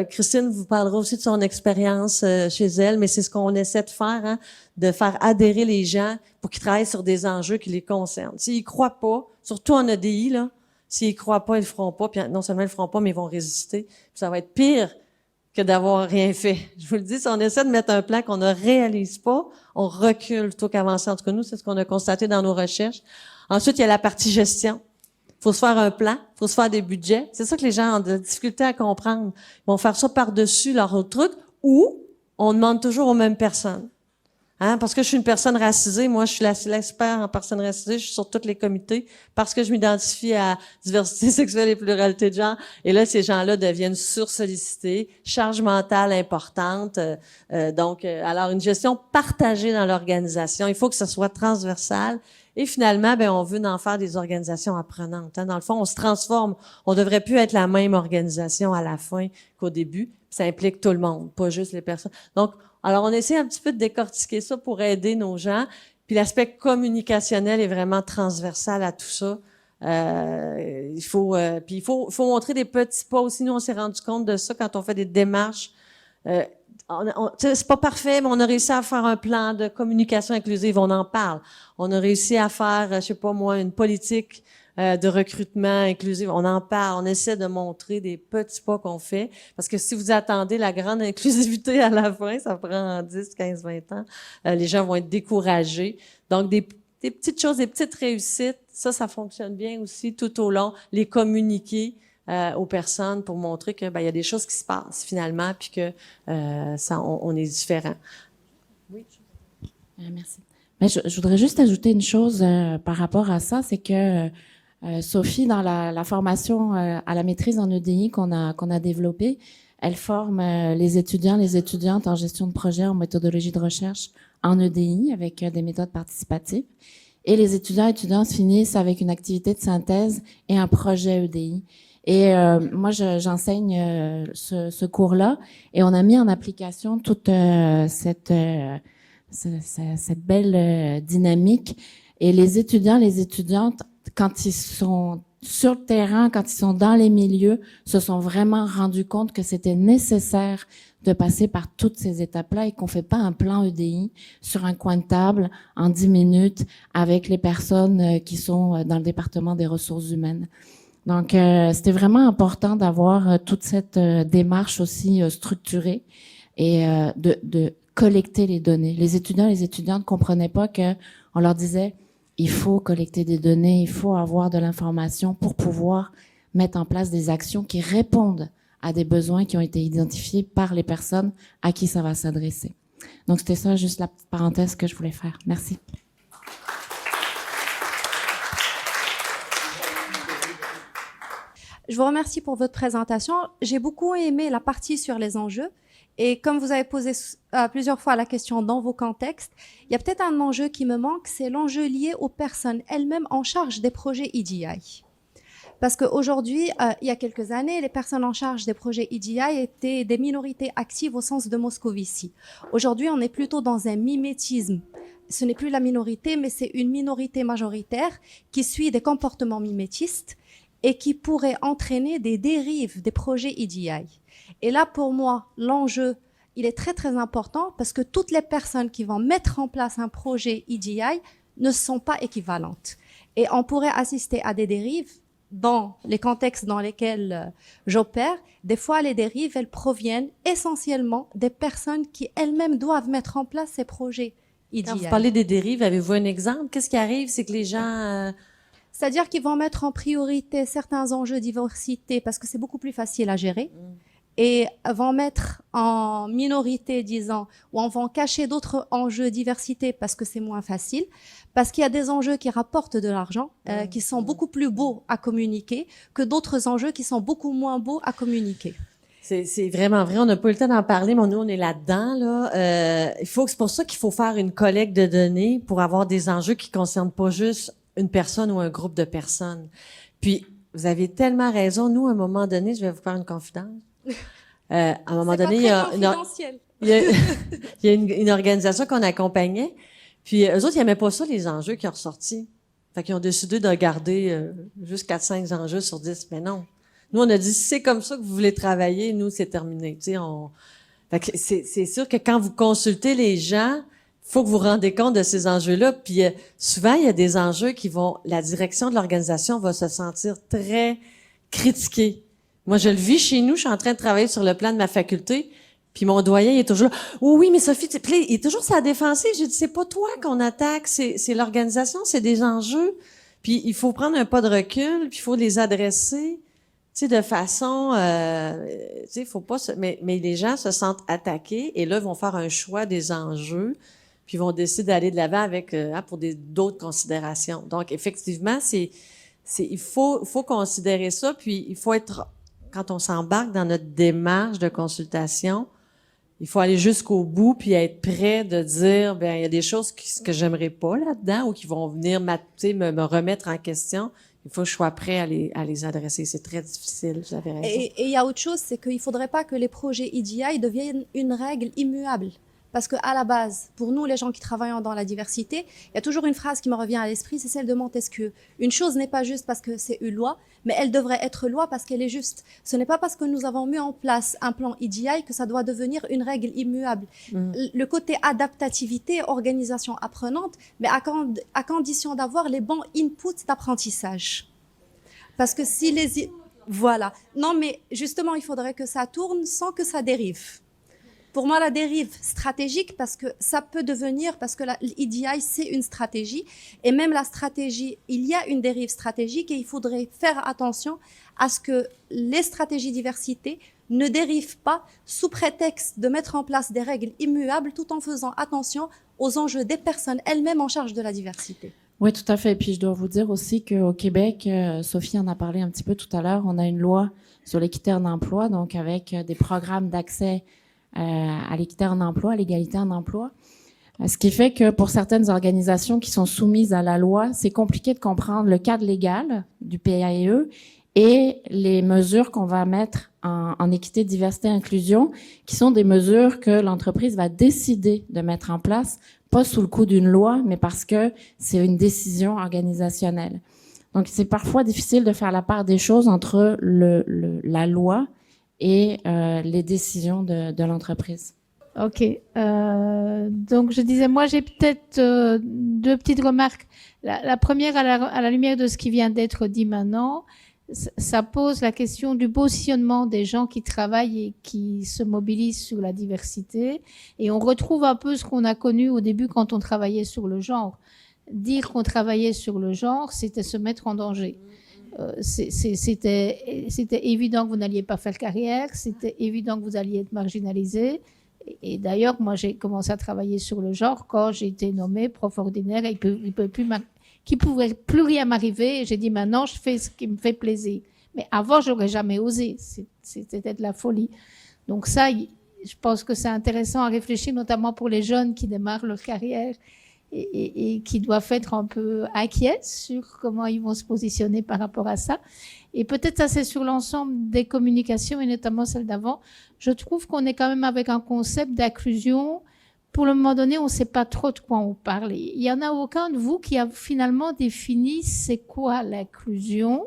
Christine vous parlera aussi de son expérience chez elle, mais c'est ce qu'on essaie de faire, hein, de faire adhérer les gens pour qu'ils travaillent sur des enjeux qui les concernent. S'ils croient pas, surtout en EDI, là, s'ils croient pas, ils le feront pas. Puis non seulement ils le feront pas, mais ils vont résister. Puis ça va être pire que d'avoir rien fait. Je vous le dis, si on essaie de mettre un plan qu'on ne réalise pas, on recule plutôt qu'avancer. En tout cas, nous, c'est ce qu'on a constaté dans nos recherches. Ensuite, il y a la partie gestion. Faut se faire un plan, faut se faire des budgets. C'est ça que les gens ont de difficulté à comprendre. Ils vont faire ça par-dessus leur autre truc ou on demande toujours aux mêmes personnes. Hein? Parce que je suis une personne racisée, moi, je suis l'expert en personnes racisées, je suis sur tous les comités parce que je m'identifie à diversité sexuelle et pluralité de genre. Et là, ces gens-là deviennent sursollicités, charge mentale importante. Alors, une gestion partagée dans l'organisation. Il faut que ce soit transversal. Et finalement, on veut en faire des organisations apprenantes. Hein. Dans le fond, on se transforme. On devrait plus être la même organisation à la fin qu'au début. Ça implique tout le monde, pas juste les personnes. Donc, alors, on essaie un petit peu de décortiquer ça pour aider nos gens. Puis l'aspect communicationnel est vraiment transversal à tout ça. Il faut montrer des petits pas aussi. Nous, on s'est rendu compte de ça quand on fait des démarches. C'est pas parfait, mais on a réussi à faire un plan de communication inclusive. On en parle. On a réussi à faire, je sais pas moi, une politique de recrutement inclusif. On en parle, on essaie de montrer des petits pas qu'on fait. Parce que si vous attendez la grande inclusivité à la fin, ça prend 10, 15, 20 ans, les gens vont être découragés. Donc, des petites choses, des petites réussites, ça fonctionne bien aussi tout au long. Les communiquer aux personnes pour montrer que il y a des choses qui se passent finalement, puis que on est différent. Oui. Merci. Mais je voudrais juste ajouter une chose par rapport à ça, c'est que Sophie, dans la formation à la maîtrise en EDI qu'on a développée, elle forme les étudiants, les étudiantes en gestion de projet, en méthodologie de recherche en EDI avec des méthodes participatives. Et les étudiants et étudiantes finissent avec une activité de synthèse et un projet EDI. Et moi, j'enseigne ce cours-là, et on a mis en application toute cette belle dynamique. Et les étudiants, les étudiantes, quand ils sont sur le terrain, quand ils sont dans les milieux, se sont vraiment rendus compte que c'était nécessaire de passer par toutes ces étapes-là et qu'on fait pas un plan EDI sur un coin de table en 10 minutes avec les personnes qui sont dans le département des ressources humaines. Donc, c'était vraiment important d'avoir toute cette démarche aussi structurée et de collecter les données. Les étudiants et les étudiantes comprenaient pas que on leur disait il faut collecter des données, il faut avoir de l'information pour pouvoir mettre en place des actions qui répondent à des besoins qui ont été identifiés par les personnes à qui ça va s'adresser. Donc, c'était ça, juste la petite parenthèse que je voulais faire. Merci. Je vous remercie pour votre présentation. J'ai beaucoup aimé la partie sur les enjeux. Et comme vous avez posé plusieurs fois la question dans vos contextes, il y a peut-être un enjeu qui me manque, c'est l'enjeu lié aux personnes elles-mêmes en charge des projets EDI. Parce qu'aujourd'hui, il y a quelques années, les personnes en charge des projets EDI étaient des minorités actives au sens de Moscovici. Aujourd'hui, on est plutôt dans un mimétisme. Ce n'est plus la minorité, mais c'est une minorité majoritaire qui suit des comportements mimétistes et qui pourrait entraîner des dérives des projets EDI. Et là, pour moi, l'enjeu, il est très, très important parce que toutes les personnes qui vont mettre en place un projet EDI ne sont pas équivalentes. Et on pourrait assister à des dérives dans les contextes dans lesquels j'opère. Des fois, les dérives, elles proviennent essentiellement des personnes qui elles-mêmes doivent mettre en place ces projets EDI. Quand vous parlez des dérives, avez-vous un exemple? Qu'est-ce qui arrive? C'est que les gens... C'est-à-dire qu'ils vont mettre en priorité certains enjeux de diversité parce que c'est beaucoup plus facile à gérer. Et vont mettre en minorité, disons, ou on va cacher d'autres enjeux diversité parce que c'est moins facile, parce qu'il y a des enjeux qui rapportent de l'argent, qui sont beaucoup plus beaux à communiquer que d'autres enjeux qui sont beaucoup moins beaux à communiquer. C'est vraiment vrai. On n'a pas eu le temps d'en parler, mais nous, on est là-dedans, là. C'est pour ça qu'il faut faire une collecte de données pour avoir des enjeux qui concernent pas juste une personne ou un groupe de personnes. Puis, vous avez tellement raison. Nous, à un moment donné, je vais vous faire une confidence. À un moment donné, il y a une organisation qu'on accompagnait, puis eux autres, ils n'aimaient pas ça, les enjeux qui ont ressorti. Fait qu'ils ont décidé de garder juste 4-5 enjeux sur 10. Mais non. Nous, on a dit, si c'est comme ça que vous voulez travailler, nous, c'est terminé. Tu sais, fait que c'est sûr que quand vous consultez les gens, faut que vous vous rendez compte de ces enjeux-là. Puis souvent, il y a des enjeux la direction de l'organisation va se sentir très critiquée. Moi, je le vis chez nous, je suis en train de travailler sur le plan de ma faculté, puis mon doyen, il est toujours là. Oh oui, mais Sophie, il est toujours sur la défensive. J'ai dit, c'est pas toi qu'on attaque, c'est l'organisation, c'est des enjeux. Puis il faut prendre un pas de recul, puis il faut les adresser, tu sais, de façon, tu sais, faut pas mais les gens se sentent attaqués, et là, ils vont faire un choix des enjeux, puis ils vont décider d'aller de l'avant avec, pour d'autres considérations. Donc, effectivement, il faut considérer ça, puis il faut être, quand on s'embarque dans notre démarche de consultation, il faut aller jusqu'au bout puis être prêt de dire, il y a des choses que j'aimerais pas là-dedans ou qui vont venir me remettre en question. Il faut que je sois prêt à les adresser. C'est très difficile, vous avez raison. Et il y a autre chose, c'est qu'il faudrait pas que les projets EDI deviennent une règle immuable. Parce que à la base, pour nous, les gens qui travaillent dans la diversité, il y a toujours une phrase qui me revient à l'esprit, c'est celle de Montesquieu. Une chose n'est pas juste parce que c'est une loi, mais elle devrait être loi parce qu'elle est juste. Ce n'est pas parce que nous avons mis en place un plan EDI que ça doit devenir une règle immuable. Le côté adaptativité, organisation apprenante, mais à condition d'avoir les bons inputs d'apprentissage. Parce que si les... Voilà. Non, mais justement, il faudrait que ça tourne sans que ça dérive. Pour moi, la dérive stratégique, parce que ça peut devenir, parce que l'EDI, c'est une stratégie, et même la stratégie, il y a une dérive stratégique, et il faudrait faire attention à ce que les stratégies diversité ne dérivent pas sous prétexte de mettre en place des règles immuables, tout en faisant attention aux enjeux des personnes elles-mêmes en charge de la diversité. Oui, tout à fait. Et puis, je dois vous dire aussi qu'au Québec, Sophie en a parlé un petit peu tout à l'heure, on a une loi sur l'équité en emploi, donc avec des programmes d'accès à l'équité en emploi, à l'égalité en emploi. Ce qui fait que pour certaines organisations qui sont soumises à la loi, c'est compliqué de comprendre le cadre légal du PAIE et les mesures qu'on va mettre en équité, diversité, inclusion, qui sont des mesures que l'entreprise va décider de mettre en place, pas sous le coup d'une loi, mais parce que c'est une décision organisationnelle. Donc, c'est parfois difficile de faire la part des choses entre la loi et les décisions de l'entreprise. Ok. Donc, je disais, moi, j'ai peut-être deux petites remarques. La première, à la lumière de ce qui vient d'être dit maintenant, ça pose la question du positionnement des gens qui travaillent et qui se mobilisent sur la diversité. Et on retrouve un peu ce qu'on a connu au début quand on travaillait sur le genre. Dire qu'on travaillait sur le genre, c'était se mettre en danger. C'était évident que vous n'alliez pas faire carrière, c'était évident que vous alliez être marginalisé. Et d'ailleurs, moi, j'ai commencé à travailler sur le genre quand j'ai été nommée prof ordinaire et qu'il ne pouvait plus rien m'arriver. Et j'ai dit, maintenant, je fais ce qui me fait plaisir. Mais avant, j'aurais jamais osé. C'était de la folie. Donc ça, je pense que c'est intéressant à réfléchir, notamment pour les jeunes qui démarrent leur carrière et qui doivent être un peu inquiets sur comment ils vont se positionner par rapport à ça. Et peut-être ça, c'est sur l'ensemble des communications et notamment celle d'avant. Je trouve qu'on est quand même avec un concept d'inclusion. Pour le moment donné, on ne sait pas trop de quoi on parle. Il n'y en a aucun de vous qui a finalement défini c'est quoi l'inclusion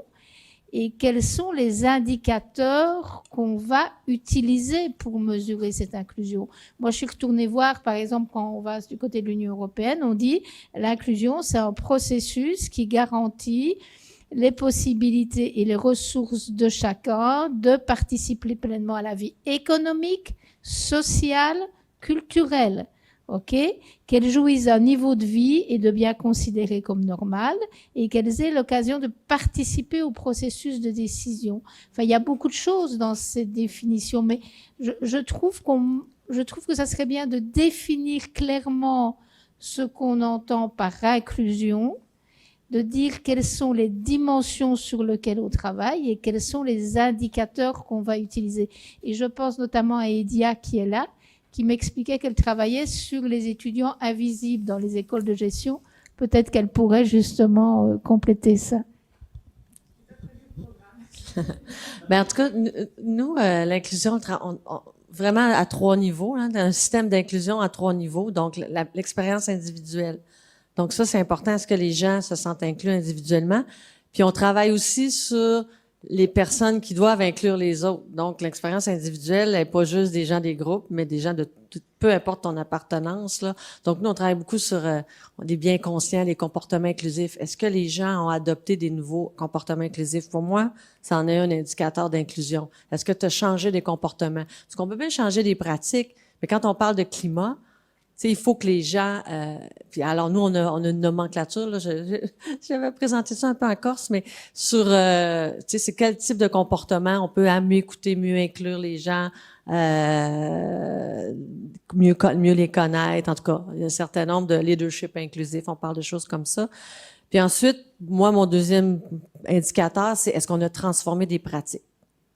et quels sont les indicateurs qu'on va utiliser pour mesurer cette inclusion. Moi, je suis retournée voir, par exemple, quand on va du côté de l'Union européenne, on dit l'inclusion, c'est un processus qui garantit les possibilités et les ressources de chacun de participer pleinement à la vie économique, sociale, culturelle. OK, qu'elles jouissent d'un niveau de vie et de bien considéré comme normal et qu'elles aient l'occasion de participer au processus de décision. Enfin, il y a beaucoup de choses dans cette définition, mais je trouve que ça serait bien de définir clairement ce qu'on entend par inclusion, de dire quelles sont les dimensions sur lesquelles on travaille et quels sont les indicateurs qu'on va utiliser. Et je pense notamment à Edia qui est là, qui m'expliquait qu'elle travaillait sur les étudiants invisibles dans les écoles de gestion. Peut-être qu'elle pourrait justement compléter ça. Ben, en tout cas, nous, l'inclusion, vraiment à 3 niveaux, hein, un système d'inclusion à 3 niveaux, donc l'expérience individuelle. Donc ça, c'est important, est-ce que les gens se sentent inclus individuellement? Puis on travaille aussi sur les personnes qui doivent inclure les autres. Donc, l'expérience individuelle n'est pas juste des gens des groupes, mais des gens de peu importe ton appartenance, là. Donc, nous, on travaille beaucoup sur, on est bien conscient des comportements inclusifs. Est-ce que les gens ont adopté des nouveaux comportements inclusifs? Pour moi, ça en est un indicateur d'inclusion. Est-ce que tu as changé des comportements? Parce qu'on peut bien changer des pratiques, mais quand on parle de climat, tu sais, il faut que les gens... puis alors, nous, on a une nomenclature. Là, j'avais présenté ça un peu en Corse, mais sur... tu sais, c'est quel type de comportement on peut mieux écouter, mieux inclure les gens, mieux les connaître. En tout cas, il y a un certain nombre de leadership inclusif. On parle de choses comme ça. Puis ensuite, moi, mon deuxième indicateur, c'est est-ce qu'on a transformé des pratiques?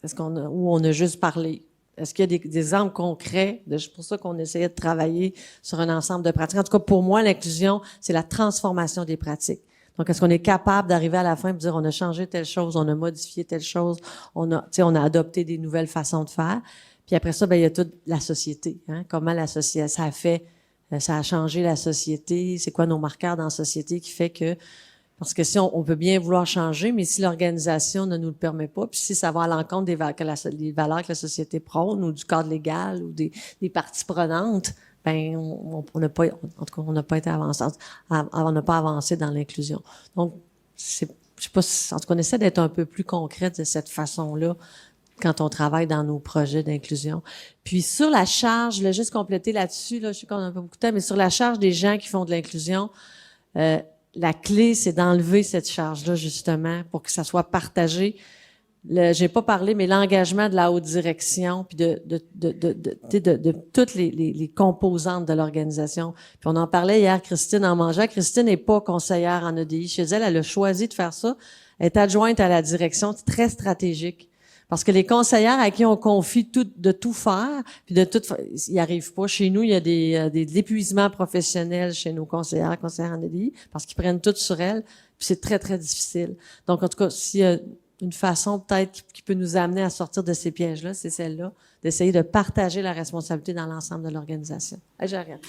Ou on a juste parlé? Est-ce qu'il y a des exemples concrets? C'est pour ça qu'on essayait de travailler sur un ensemble de pratiques. En tout cas, pour moi, l'inclusion, c'est la transformation des pratiques. Donc, est-ce qu'on est capable d'arriver à la fin et de dire on a changé telle chose, on a modifié telle chose, on a adopté des nouvelles façons de faire. Puis après ça, ben il y a toute la société. Hein? Comment la société, ça a changé la société. C'est quoi nos marqueurs dans la société qui fait que parce que si on peut bien vouloir changer, mais si l'organisation ne nous le permet pas, puis si ça va à l'encontre des valeurs que la société prône ou du cadre légal ou des parties prenantes, ben on n'a pas, en tout cas, on n'a pas été avancé, on n'a pas avancé dans l'inclusion. Donc je sais pas si, en tout cas, on essaie d'être un peu plus concrète de cette façon-là quand on travaille dans nos projets d'inclusion. Puis sur la charge, je voulais juste compléter là-dessus, là, je sais qu'on a pas beaucoup de temps, mais sur la charge des gens qui font de l'inclusion, la clé, c'est d'enlever cette charge-là, justement, pour que ça soit partagé. J'ai pas parlé, mais l'engagement de la haute direction, puis de toutes les composantes de l'organisation. Puis on en parlait hier, Christine en mangeant. Christine n'est pas conseillère en EDI. Chez elle, elle a choisi de faire ça. Elle est adjointe à la direction. C'est très stratégique. Parce que les conseillères à qui on confie de tout faire, puis ils n'y arrivent pas. Chez nous, il y a des épuisements professionnels chez nos conseillères en EDI, parce qu'ils prennent tout sur elles, puis c'est très, très difficile. Donc, en tout cas, s'il y a une façon peut-être qui peut nous amener à sortir de ces pièges-là, c'est celle-là, d'essayer de partager la responsabilité dans l'ensemble de l'organisation. J'arrête.